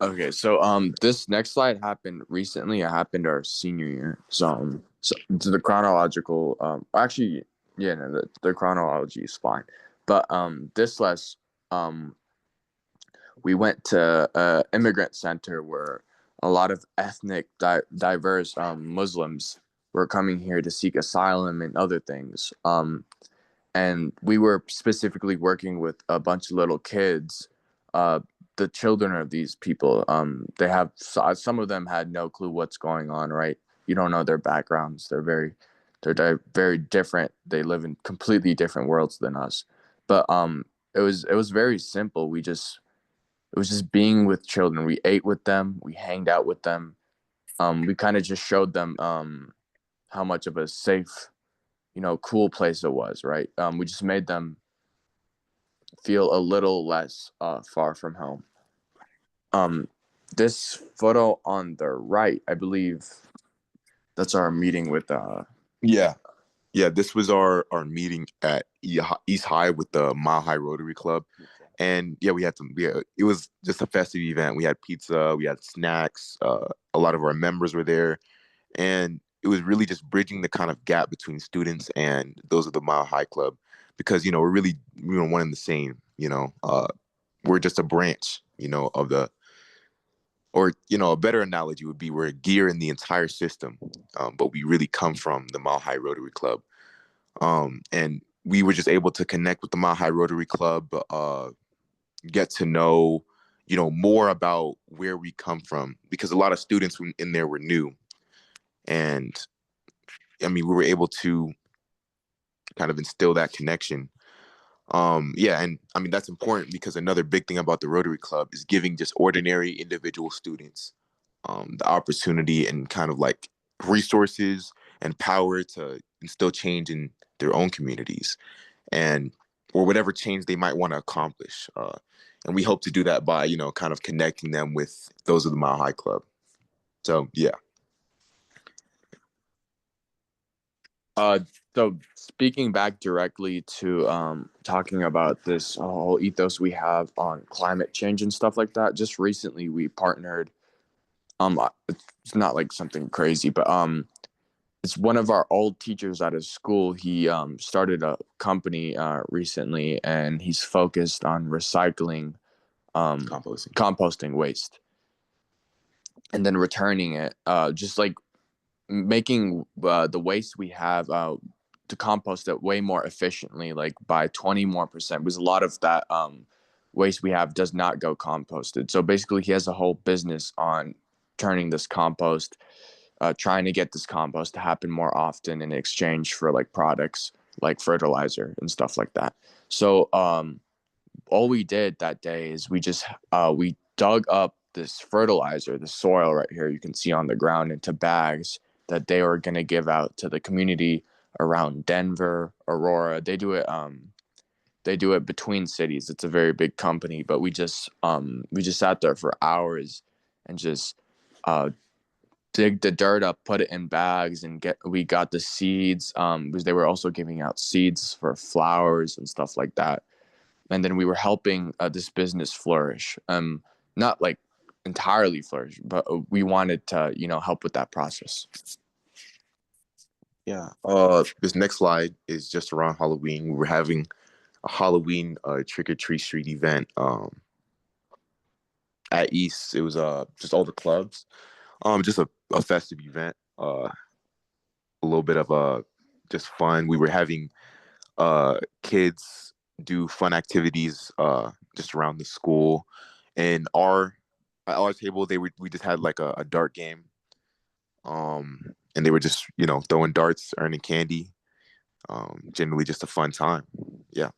Okay, so this next slide happened recently. It happened our senior year. So to the chronological actually, yeah, no, the chronology is fine. But this last we went to a immigrant center where a lot of ethnic diverse Muslims were coming here to seek asylum and other things. And we were specifically working with a bunch of little kids, the children of these people. They have some of them had no clue what's going on, right? You don't know their backgrounds. Very different. They live in completely different worlds than us. But it was very simple. It was just being with children. We ate with them. We hanged out with them. We kind of just showed them how much of a safe, cool place it was, right? We just made them feel a little less far from home. This photo on the right, I believe that's our meeting with Yeah. This was our meeting at East High with the Mile High Rotary Club. And yeah, it was just a festive event. We had pizza, we had snacks, a lot of our members were there. And it was really just bridging the kind of gap between students and those of the Mile High Club, because we're really one and the same. We're just a branch of or a better analogy would be we're a gear in the entire system, but we really come from the Mile High Rotary Club. And we were just able to connect with the Mile High Rotary Club, get to know, more about where we come from, because a lot of students in there were new. And I mean, we were able to kind of instill that connection. Yeah, and I mean, that's important because another big thing about the Rotary Club is giving just ordinary individual students the opportunity and kind of like resources and power to instill change in their own communities, and or whatever change they might want to accomplish. And we hope to do that by, kind of connecting them with those of the Mile High Club. So, yeah. So speaking back directly to talking about this whole ethos we have on climate change and stuff like that, just recently we partnered. It's not like something crazy, but it's one of our old teachers at his school. He started a company recently, and he's focused on recycling, composting waste, and then returning it. Just like making the waste we have to compost it way more efficiently, like by 20% more, because a lot of that waste we have does not go composted. So basically, he has a whole business on turning this compost, trying to get this compost to happen more often in exchange for like products like fertilizer and stuff like that. So all we did that day is we dug up this fertilizer, the soil right here you can see on the ground, into bags that they were going to give out to the community around Denver, Aurora. They do it between cities. It's a very big company, but we just sat there for hours and just dig the dirt up, put it in bags, and we got the seeds, because they were also giving out seeds for flowers and stuff like that. And then we were helping this business flourish. Not like entirely flourish, but we wanted to, help with that process. Yeah. This next slide is just around Halloween. We were having a Halloween trick or treat street event at East. It was just all the clubs. Just a festive event. A little bit of just fun. We were having kids do fun activities just around the school. And at our table, we just had like a dart game. And they were just, throwing darts, earning candy. Generally just a fun time. Yeah.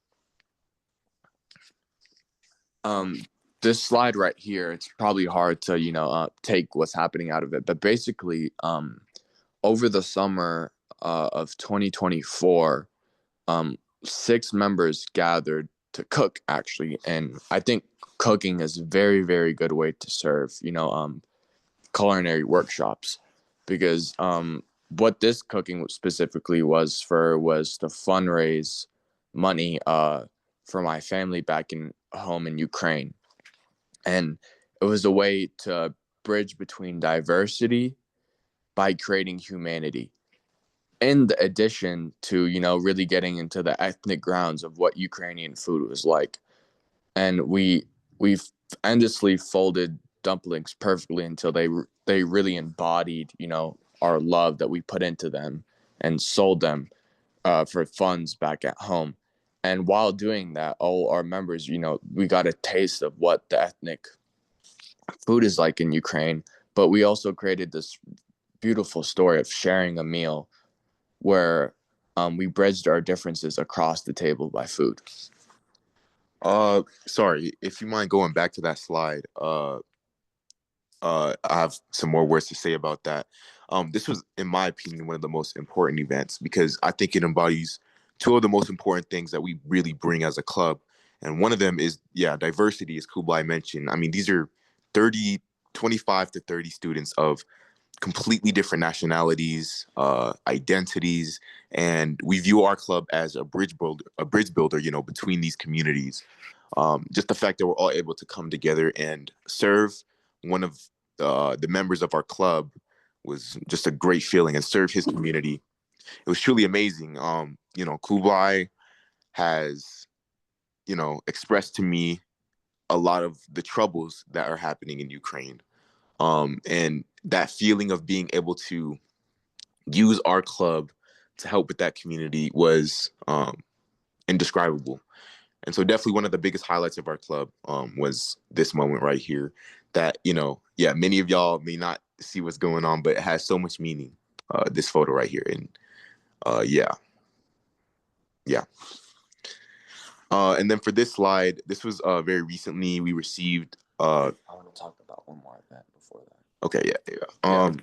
This slide right here, it's probably hard to, take what's happening out of it. But basically, over the summer of 2024, 6 members gathered to cook, actually. And I think cooking is a very, very good way to serve, culinary workshops, because what this cooking specifically was to fundraise money for my family back in home in Ukraine. And it was a way to bridge between diversity by creating humanity, in addition to, really getting into the ethnic grounds of what Ukrainian food was like. And we've endlessly folded dumplings perfectly until they really embodied, our love that we put into them, and sold them for funds back at home. And while doing that, all our members, we got a taste of what the ethnic food is like in Ukraine. But we also created this beautiful story of sharing a meal where we bridged our differences across the table by food. Sorry, if you mind going back to that slide. I have some more words to say about that. This was, in my opinion, one of the most important events, because I think it embodies 2 of the most important things that we really bring as a club. And one of them is, diversity, as Kublai mentioned. I mean, these are 25 to 30 students of completely different nationalities, identities, and we view our club as a bridge builder, between these communities. Just the fact that we're all able to come together and serve one of the members of our club was just a great feeling, and serve his community. It was truly amazing. Kublai has, expressed to me a lot of the troubles that are happening in Ukraine. And that feeling of being able to use our club to help with that community was indescribable. And so definitely one of the biggest highlights of our club was this moment right here that, yeah, many of y'all may not see what's going on, but it has so much meaning, this photo right here. And yeah. And then for this slide, this was very recently we received. I want to talk about one more event before that. Okay,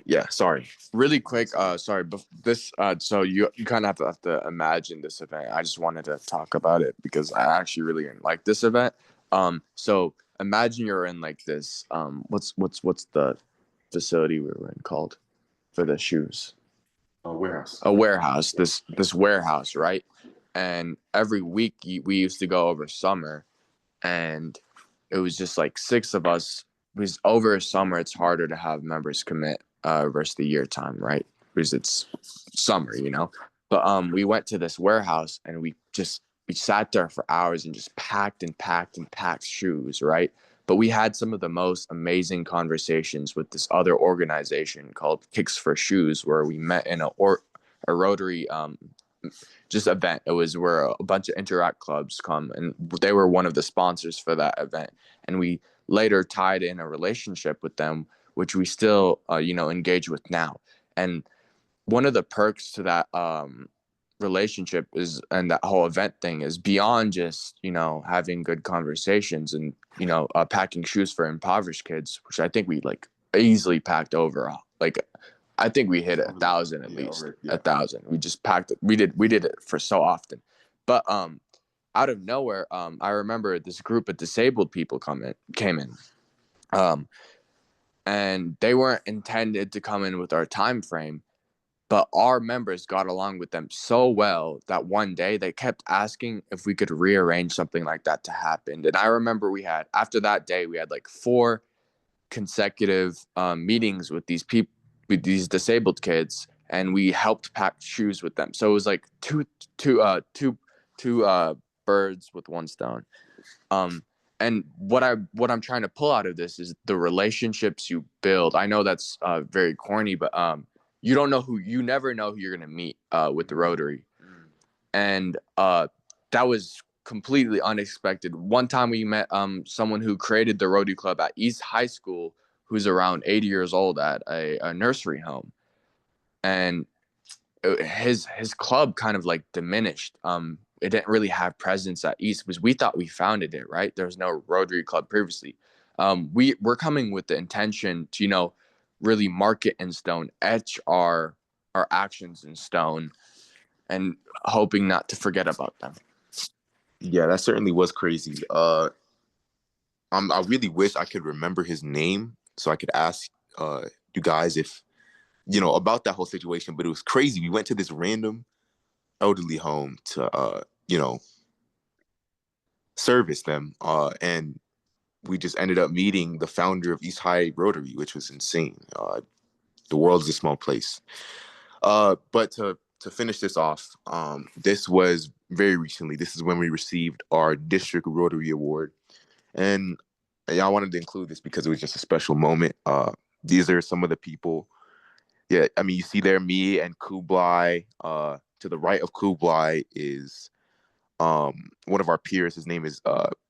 yeah. Sorry. Really quick, sorry, but this, so you kind of have to imagine this event. I just wanted to talk about it because I actually really like this event. So imagine you're in like this, what's the facility we were in called for the shoes? A warehouse. A warehouse. This warehouse, right? And every week we used to go over summer, and it was just like 6 of us. Because over summer, it's harder to have members commit versus the year time, right? Because it's summer, But we went to this warehouse and we sat there for hours and just packed and packed and packed shoes, right? But we had some of the most amazing conversations with this other organization called Kicks for Shoes, where we met in a Rotary just event. It was where a bunch of Interact clubs come, and they were one of the sponsors for that event. And we later tied in a relationship with them, which we still, engage with now. And one of the perks to that relationship is, and that whole event thing is beyond just, having good conversations and, packing shoes for impoverished kids, which I think we like easily packed over. I think we hit 1,000 at least. 1,000. We just packed it. We did it for so often. But out of nowhere, I remember this group of disabled people came in. And they weren't intended to come in with our time frame, but our members got along with them so well that one day they kept asking if we could rearrange something like that to happen. And I remember after that day, we had like 4 consecutive meetings with these people, with these disabled kids, and we helped pack shoes with them. So it was like two birds with one stone. And what I'm trying to pull out of this is the relationships you build. I know that's very corny, but you never know who you're gonna meet with the Rotary, and that was completely unexpected. One time we met someone who created the Rotary Club at East High School, who's around 80 years old at a nursery home, and his club kind of like diminished. It didn't really have presence at East because we thought we founded it, right? There was no Rotary Club previously. We're coming with the intention to, really mark it in stone, etch our actions in stone, and hoping not to forget about them. Yeah, that certainly was crazy. I really wish I could remember his name so I could ask you guys if about that whole situation. But it was crazy. We went to this random elderly home to service them, and we just ended up meeting the founder of East High Rotary, which was insane. The world's a small place. But to finish this off, this was very recently. This is when we received our District Rotary Award, and I wanted to include this because it was just a special moment. These are some of the people. Yeah, I mean, you see there me and Kublai. To the right of Kublai is one of our peers. His name is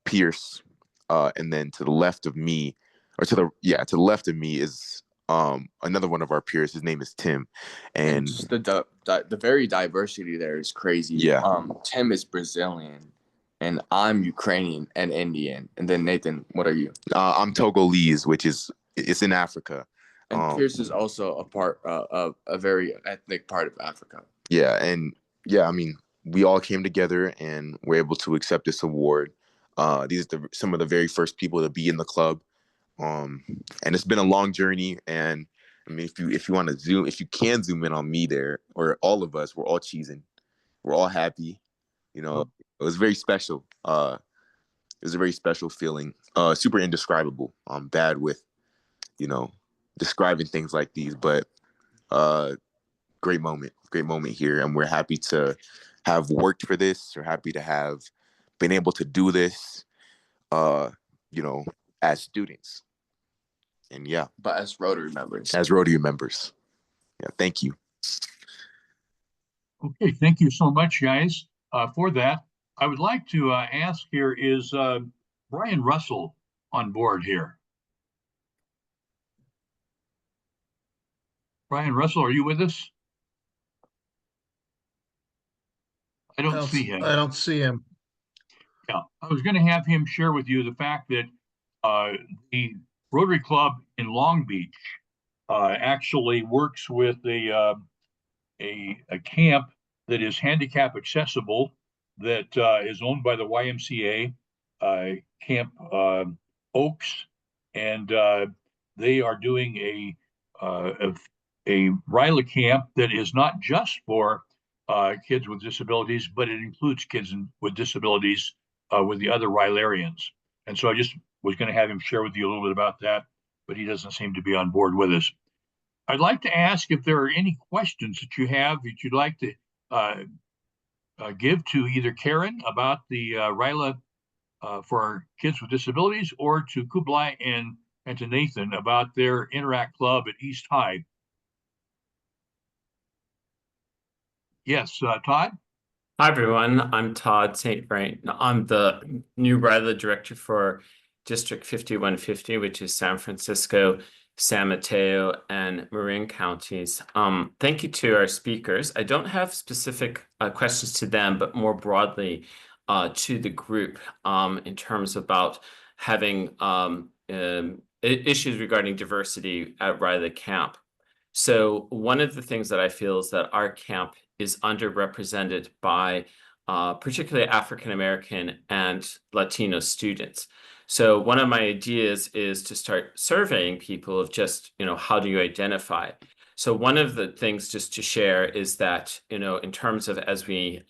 Pierce. And then to the left of me, to the left of me is another one of our peers. His name is Tim. And just the very diversity there is crazy. Yeah. Tim is Brazilian, and I'm Ukrainian and Indian. And then Nathan, what are you? I'm Togolese, which is it's in Africa. And Pierce is also a part of a very ethnic part of Africa. Yeah, and yeah, I mean, we all came together and were able to accept this award. These are some of the very first people to be in the club, and it's been a long journey. And I mean, if you want to if you can zoom in on me there, or all of us, we're all cheesing, we're all happy. It was very special. It was a very special feeling. Super indescribable. I'm bad with, describing things like these, but great moment here, and we're happy to have worked for this. We're happy to have been able to do this, as students. And yeah, But as Rotary members. as Rotary members. Yeah, thank you. Okay, thank you so much, guys, for that. I would like to ask here, is Brian Russell on board here? Brian Russell, are you with us? I don't see him. I don't see him. Yeah, I was going to have him share with you the fact that the Rotary Club in Long Beach actually works with a camp that is handicap accessible that is owned by the YMCA, Camp Oaks, and they are doing a RILA camp that is not just for kids with disabilities, but it includes kids with disabilities with the other RILArians. And so I just was going to have him share with you a little bit about that, but he doesn't seem to be on board with us. I'd like to ask if there are any questions that you have that you'd like to give to either Karen about the RILA for kids with disabilities, or to Kublai and to Nathan about their Interact Club at East High. Yes, Todd? Hi, everyone. I'm Todd St. Vrain. I'm the new RILA director for District 5150, which is San Francisco, San Mateo, and Marin counties. Thank you to our speakers. I don't have specific questions to them, but more broadly to the group in terms about having issues regarding diversity at RILA camp. So one of the things that I feel is that our camp is underrepresented by particularly African American and Latino students. So one of my ideas is to start surveying people of just, how do you identify? So one of the things just to share is that, in terms of as we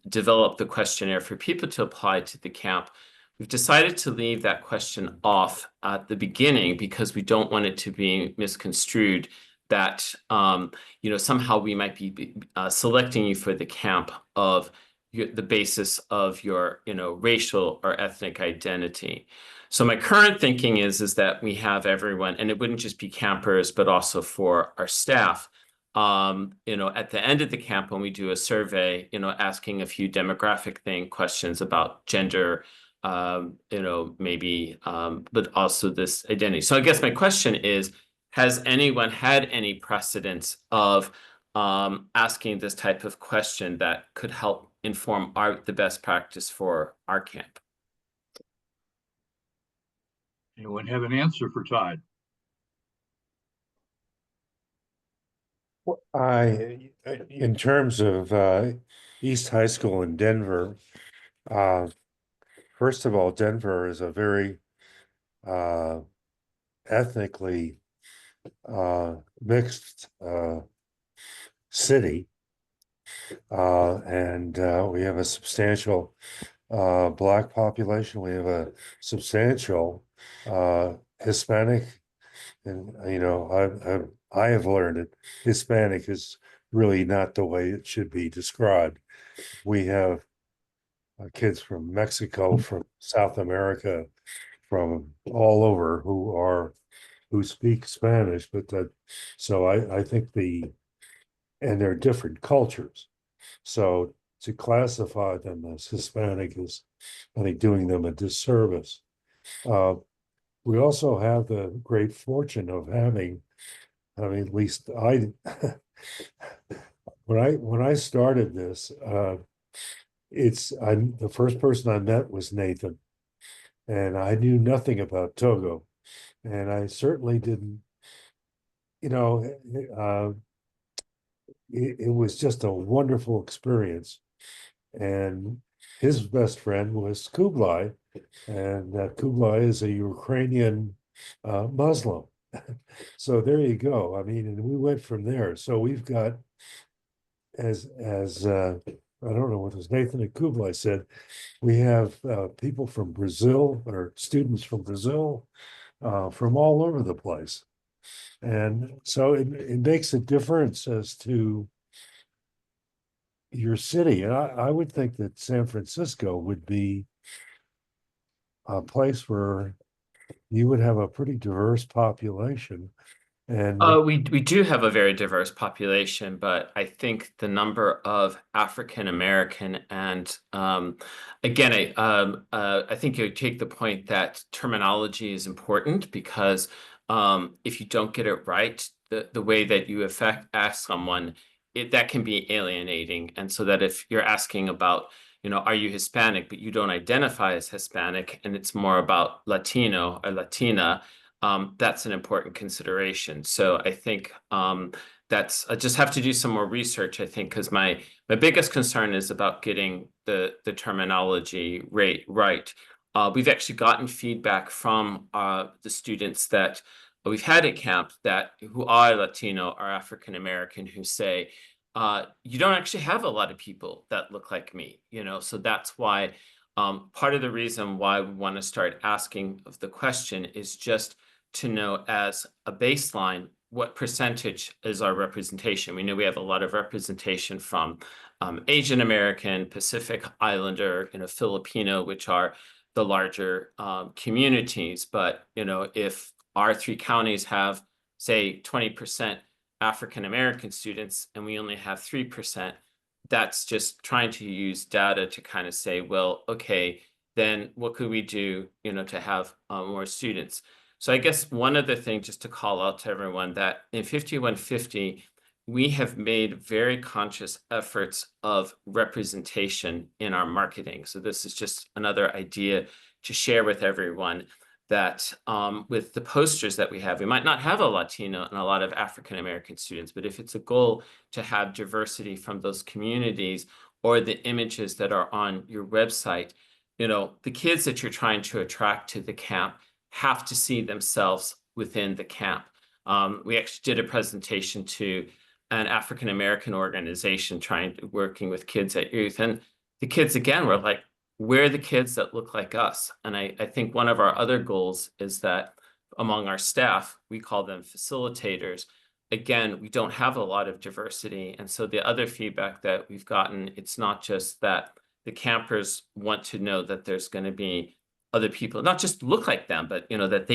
develop the questionnaire for people to apply to the camp, we've decided to leave that question off at the beginning because we don't want it to be misconstrued that, somehow we might be selecting you for the camp of the basis of your, racial or ethnic identity. So my current thinking is that we have everyone, and it wouldn't just be campers, but also for our staff, at the end of the camp, when we do a survey, asking a few demographic questions about gender, maybe, but also this identity. So I guess my question is, has anyone had any precedence of asking this type of question that could help inform the best practice for our camp? Anyone have an answer for Todd? In terms of East High School in Denver, first of all, Denver is a very ethnically mixed city, and we have a substantial Black population. We have a substantial Hispanic, and I have learned that Hispanic is really not the way it should be described. We have kids from Mexico, from South America, from all over who speak Spanish, but so I think and they're different cultures. So to classify them as Hispanic is, I think, doing them a disservice. We also have the great fortune of having, at least when I started this, the first person I met was Nathan, and I knew nothing about Togo, and I certainly didn't, it was just a wonderful experience. And his best friend was Kublai, and Kublai is a Ukrainian Muslim. So there you go. And we went from there. So we've got, as I don't know what Nathan and Kublai said, we have people from Brazil, or students from Brazil, from all over the place. And so it makes a difference as to your city. And I would think that San Francisco would be a place where you would have a pretty diverse population. And We do have a very diverse population, but I think the number of African American and again, I think you take the point that terminology is important because if you don't get it right, the way that you ask someone, that can be alienating. And so that if you're asking about, are you Hispanic, but you don't identify as Hispanic, and it's more about Latino or Latina, that's an important consideration. So I think I just have to do some more research, I think, because my biggest concern is about getting the terminology right. We've actually gotten feedback from the students that we've had at camp who are Latino or African American who say, you don't actually have a lot of people that look like me, so that's why part of the reason why we want to start asking of the question is just to know as a baseline what percentage is our representation. We know we have a lot of representation from Asian American, Pacific Islander, Filipino, which are the larger communities. But if our 3 counties have, say, 20% African American students and we only have 3%, that's just trying to use data to kind of say, well, okay, then what could we do, to have more students? So I guess one other thing just to call out to everyone that in 5150, we have made very conscious efforts of representation in our marketing. So this is just another idea to share with everyone that with the posters that we have, we might not have a Latino and a lot of African American students, but if it's a goal to have diversity from those communities or the images that are on your website, the kids that you're trying to attract to the camp have to see themselves within the camp. We actually did a presentation to an African American organization working with kids at youth, and the kids again were like, we're the kids that look like us. And I think one of our other goals is that among our staff, we call them facilitators. Again, we don't have a lot of diversity. And so the other feedback that we've gotten, it's not just that the campers want to know that there's going to be other people, not just look like them, but that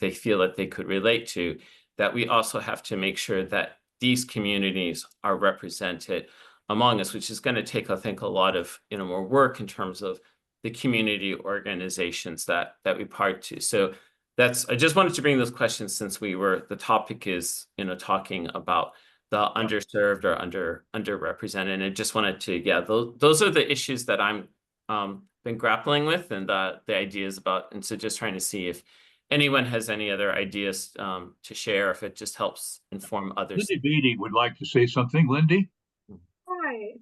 they feel that they could relate to, that we also have to make sure that these communities are represented among us, which is going to take, I think, a lot of more work in terms of the community organizations that we part to. So I just wanted to bring those questions since the topic is talking about the underserved or underrepresented. And I just wanted to, those are the issues that I'm been grappling with and the ideas about. And so just trying to see if anyone has any other ideas to share, if it just helps inform others. Lindy Beatty would like to say something. Lindy? Hi,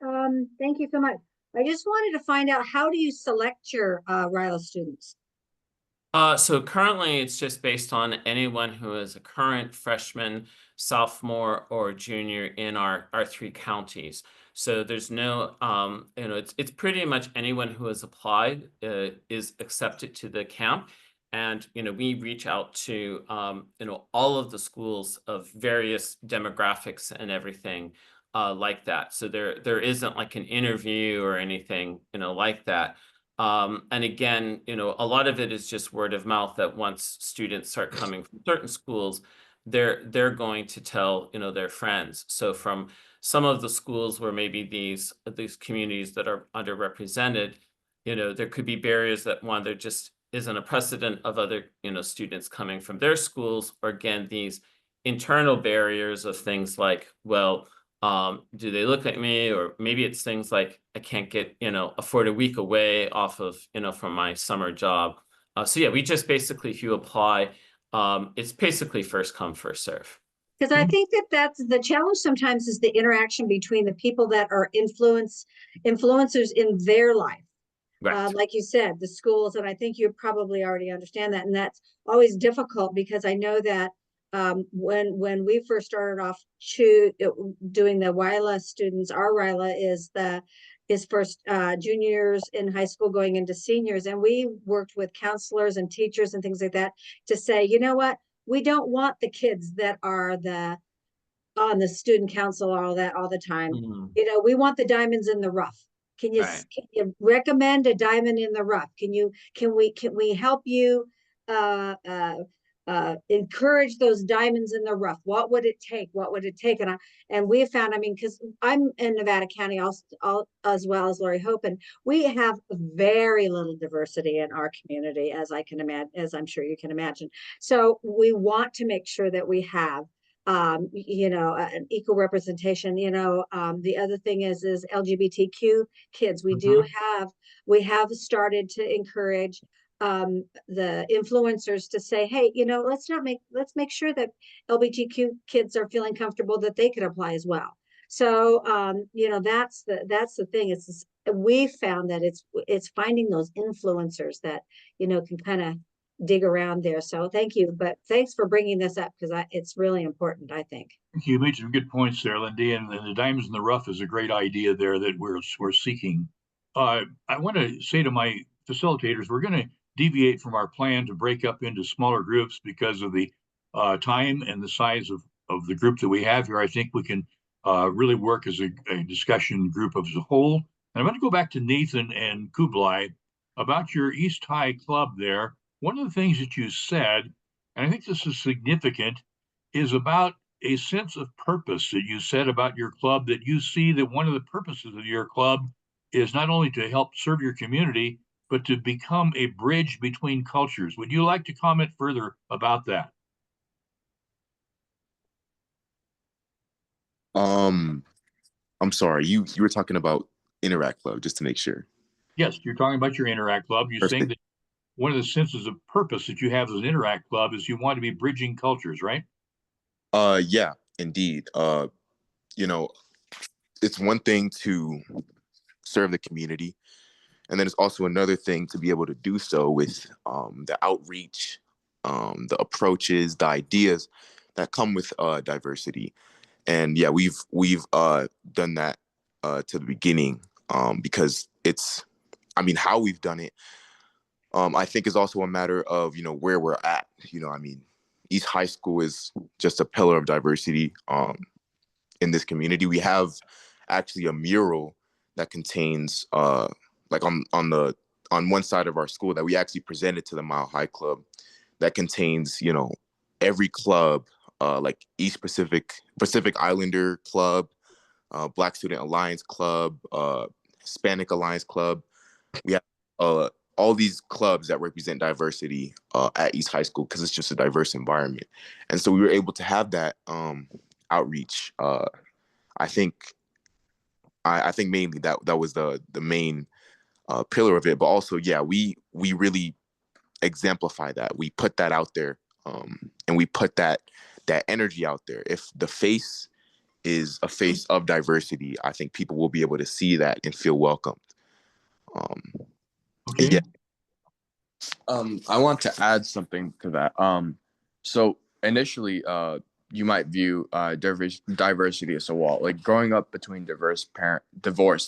Todd. Thank you so much. I just wanted to find out, how do you select your RILA students? So currently it's just based on anyone who is a current freshman, sophomore, or junior in our 3 counties. So there's no, it's pretty much anyone who has applied is accepted to the camp. And, we reach out to, all of the schools of various demographics and everything like that. So there isn't like an interview or anything, like that. And again, a lot of it is just word of mouth, that once students start coming from certain schools, they're going to tell, their friends. So from some of the schools where maybe these communities that are underrepresented, there could be barriers that there just isn't a precedent of other, students coming from their schools, or again, these internal barriers of things like, well, do they look like me? Or maybe it's things like I can't get, afford a week away off of, from my summer job. So yeah, we just basically, if you apply, it's basically first come, first serve. Because I think that's the challenge sometimes, is the interaction between the people that are influencers in their life. Right. Like you said, the schools, and I think you probably already understand that. And that's always difficult, because I know that when we first started off doing the RILA students, our RILA is first juniors in high school going into seniors. And we worked with counselors and teachers and things like that to say, you know what, we don't want the kids that are on the student council all the time. Mm-hmm. We want the diamonds in the rough. Can you recommend a diamond in the rough? Can we help you encourage those diamonds in the rough. What would it take? What would it take? And we have found, I mean, because I'm in Nevada County as well as Lori Hope, and we have very little diversity in our community, as I can imagine, as I'm sure you can imagine. So we want to make sure that we have an equal representation. The other thing is LGBTQ kids. We have started to encourage the influencers to say, hey, let's make sure that LGBTQ kids are feeling comfortable that they could apply as well. So that's the thing. We found that it's finding those influencers that can kind of dig around there. So thank you, but thanks for bringing this up because it's really important, I think. You made some good points there, Lindy, and the diamonds in the rough is a great idea there that we're seeking. I want to say to my facilitators, we're going to deviate from our plan to break up into smaller groups because of the time and the size of the group that we have here. I think we can really work as a discussion group as a whole. And I'm going to go back to Nathan and Kublai about your East High Club there. One of the things that you said, and I think this is significant, is about a sense of purpose that you said about your club, that you see that one of the purposes of your club is not only to help serve your community, but to become a bridge between cultures. Would you like to comment further about that? I'm sorry, you were talking about Interact Club, just to make sure. Yes, you're talking about your Interact Club. You're saying that one of the senses of purpose that you have as an Interact Club is you want to be bridging cultures, right? Yeah, indeed. It's one thing to serve the community, and then it's also another thing to be able to do so with the outreach, the approaches, the ideas that come with diversity. And yeah, we've done that to the beginning because how we've done it. I think is also a matter of where we're at. East High School is just a pillar of diversity in this community. We have actually a mural that contains like on one side of our school that we actually presented to the Mile High Club that contains every club, like East Pacific Islander Club, Black Student Alliance Club, Hispanic Alliance Club. We have all these clubs that represent diversity at East High School because it's just a diverse environment. And so we were able to have that outreach. I think mainly that was the main pillar of it. But also, yeah, we really exemplify that. We put that out there, and we put that energy out there. If the face is a face of diversity, I think people will be able to see that and feel welcomed. Okay. Yeah. I want to add something to that. So initially, you might view diversity as a wall. Like growing up between divorced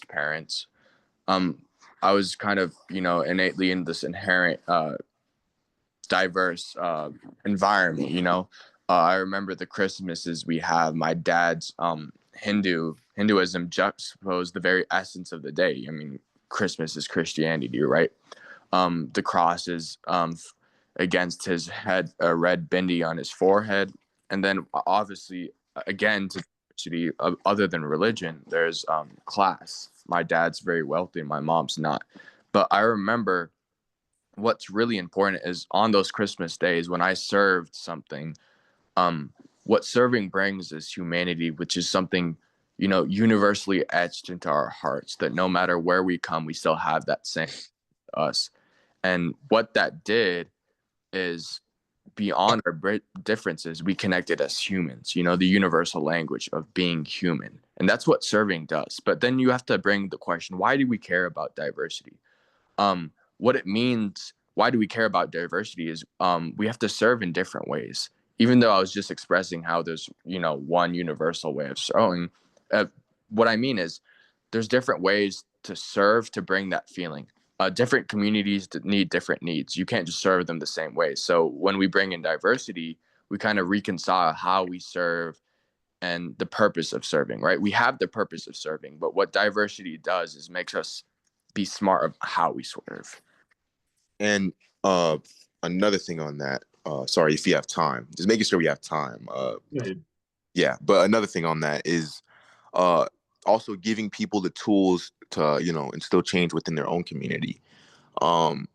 parents, I was kind of innately in this inherent diverse environment. I remember the Christmases we have. My dad's Hinduism juxtaposed the very essence of the day. I mean, Christmas is Christianity, right? The crosses against his head, a red bindi on his forehead, and then obviously again to diversity other than religion, there's class. My dad's very wealthy, my mom's not. But I remember what's really important is on those Christmas days when I served something, what serving brings is humanity, which is something universally etched into our hearts. That no matter where we come, we still have that same us. And what that did is beyond our differences, we connected as humans, the universal language of being human. And that's what serving does. But then you have to bring the question, why do we care about diversity? What it means, why do we care about diversity is we have to serve in different ways. Even though I was just expressing how there's, one universal way of serving, what I mean is there's different ways to serve to bring that feeling. Different communities need different needs. You can't just serve them the same way. So when we bring in diversity, we kind of reconcile how we serve and the purpose of serving, right? We have the purpose of serving, but what diversity does is makes us be smart of how we serve. And another thing on that, sorry if you have time, just making sure we have time. Good. Yeah, but another thing on that is uh, also giving people the tools to, instill change within their own community. Um,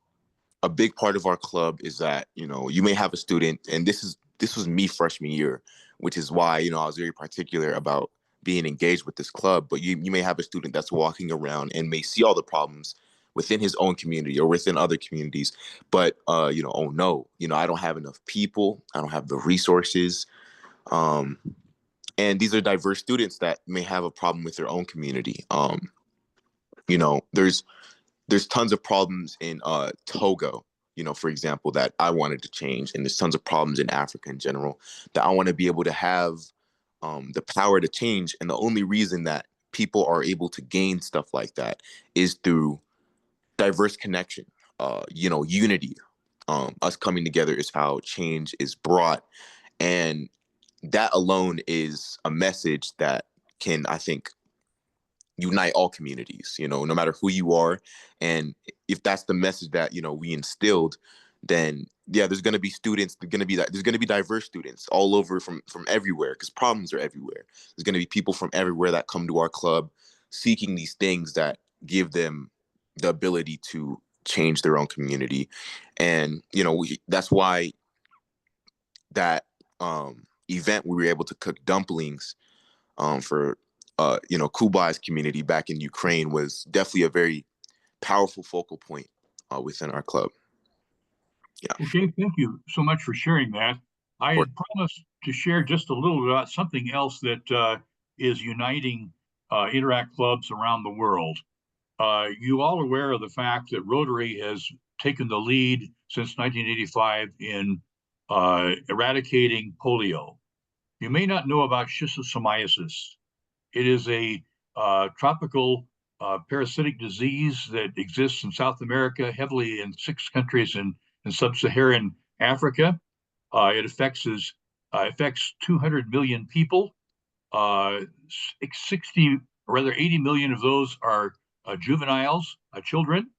a big part of our club is that, you may have a student, and this was me freshman year, which is why, I was very particular about being engaged with this club. But you may have a student that's walking around and may see all the problems within his own community or within other communities, but oh no, I don't have enough people, I don't have the resources. And these are diverse students that may have a problem with their own community. You know, there's tons of problems in Togo, for example, that I wanted to change, and there's tons of problems in Africa in general that I want to be able to have the power to change. And the only reason that people are able to gain stuff like that is through diverse connection, unity. Us coming together is how change is brought, and that alone is a message that can, I think, unite all communities, no matter who you are. And if that's the message that, we instilled, then yeah, there's going to be students, there's going to be diverse students all over from everywhere, because problems are everywhere. There's going to be people from everywhere that come to our club seeking these things that give them the ability to change their own community. And, that's why that event, we were able to cook dumplings for Kublai's community back in Ukraine, was definitely a very powerful focal point within our club. Yeah. Okay, thank you so much for sharing that. I had promised to share just a little about something else that is uniting Interact clubs around the world. You all are aware of the fact that Rotary has taken the lead since 1985 in eradicating polio. You may not know about schistosomiasis. It is a tropical parasitic disease that exists in South America, heavily in 6 countries in sub-Saharan Africa. It affects 200 million people. 60, or rather 80 million of those are juveniles, children,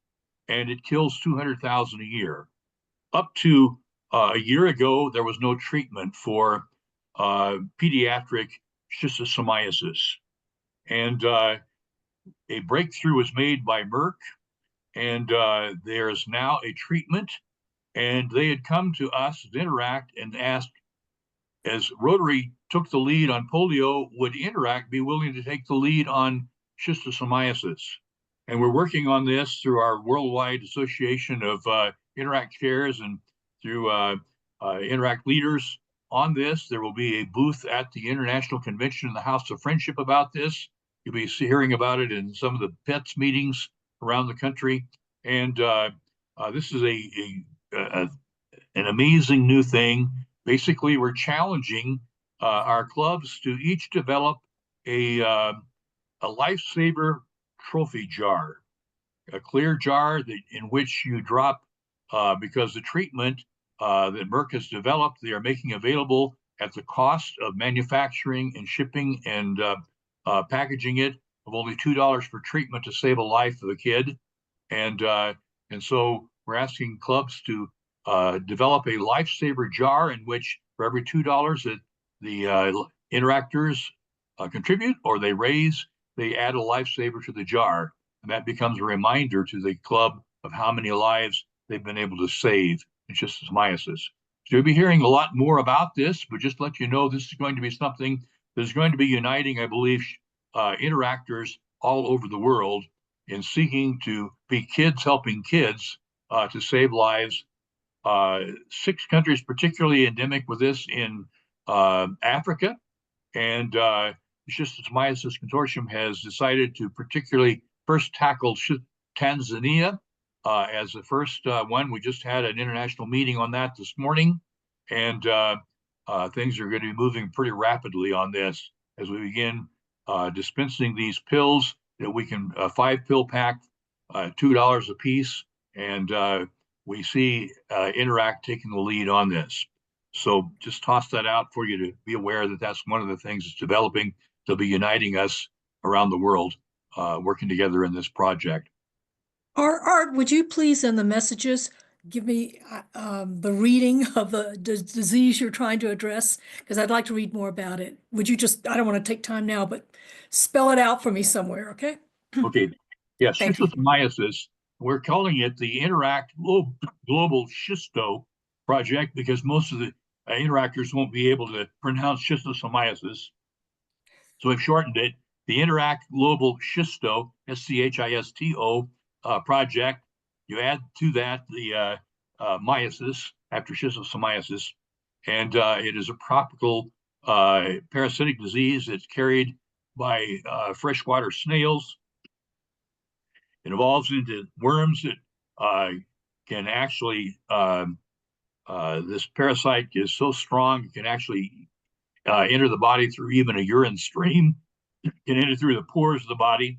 and it kills 200,000 a year. Up to a year ago, there was no treatment for pediatric schistosomiasis. And a breakthrough was made by Merck, and there's now a treatment. And they had come to us at Interact and asked, as Rotary took the lead on polio, would Interact be willing to take the lead on schistosomiasis? And we're working on this through our worldwide association of Interact chairs and through Interact leaders on this. There will be a booth at the International Convention in the House of Friendship about this. You'll be hearing about it in some of the PETS meetings around the country. And this is an amazing new thing. Basically, we're challenging our clubs to each develop a lifesaver trophy jar, a clear jar in which you drop, because the treatment that Merck has developed, they are making available at the cost of manufacturing and shipping and packaging it of only $2 per treatment to save a life of a kid. And so we're asking clubs to develop a lifesaver jar in which for every $2 that the interactors contribute or they raise, they add a lifesaver to the jar. And that becomes a reminder to the club of how many lives they've been able to save in schistosomiasis. So you'll be hearing a lot more about this, but just to let you know, this is going to be something that's going to be uniting, I believe, interactors all over the world in seeking to be kids helping kids to save lives. 6 countries particularly endemic with this in Africa, and the Schistosomiasis Consortium has decided to particularly first tackle Tanzania as the first one. We just had an international meeting on that this morning, and things are going to be moving pretty rapidly on this as we begin dispensing these pills that we can 5-pill pack, $2 a piece, and we see Interact taking the lead on this. So just toss that out for you to be aware that that's one of the things that's developing. They'll be uniting us around the world, working together in this project. Art, would you please in the messages give me the reading of the disease you're trying to address? Because I'd like to read more about it. Would you just, I don't want to take time now, but spell it out for me somewhere, okay? Okay, yes, Thank you. schistosomiasis. We're calling it the Interact Global Schisto Project because most of the interactors won't be able to pronounce schistosomiasis. So we've shortened it, the Interact Global Schisto, SCHISTO project. You add to that the myiasis after schistosomiasis, and it is a tropical parasitic disease that's carried by freshwater snails. It evolves into worms that can actually, this parasite is so strong, it can actually enter the body through even a urine stream, can enter through the pores of the body.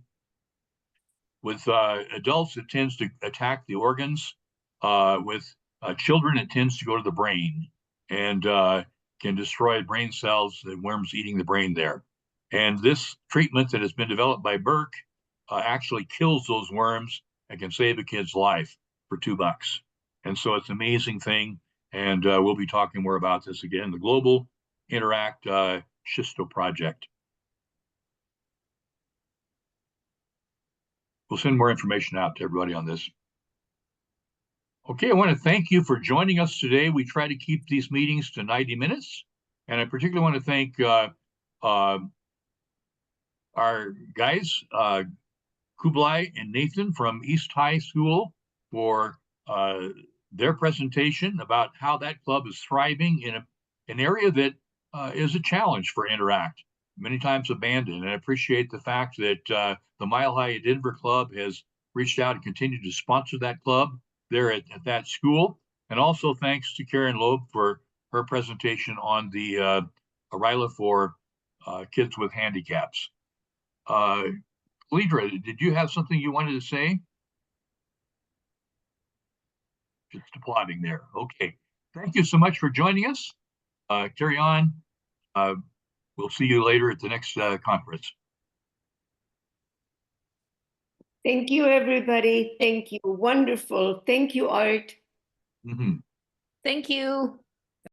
With adults, it tends to attack the organs. With children, it tends to go to the brain and can destroy brain cells, the worms eating the brain there. And this treatment that has been developed by Burke actually kills those worms and can save a kid's life for $2. And so it's an amazing thing. And we'll be talking more about this again, the Global Interact Schisto Project. We'll send more information out to everybody on this. Okay, I want to thank you for joining us today. We try to keep these meetings to 90 minutes. And I particularly want to thank our guys, Kublai and Nathan from East High School for their presentation about how that club is thriving in an area that is a challenge for Interact, many times abandoned. And I appreciate the fact that the Mile High Denver Club has reached out and continued to sponsor that club there at that school. And also thanks to Karen Loeb for her presentation on the RILA for kids with handicaps. Lydra, did you have something you wanted to say? Just applauding there. Okay. Thank you so much for joining us. Carry on. We'll see you later at the next conference. Thank you, everybody. Thank you. Wonderful. Thank you, Art. Mm-hmm. Thank you.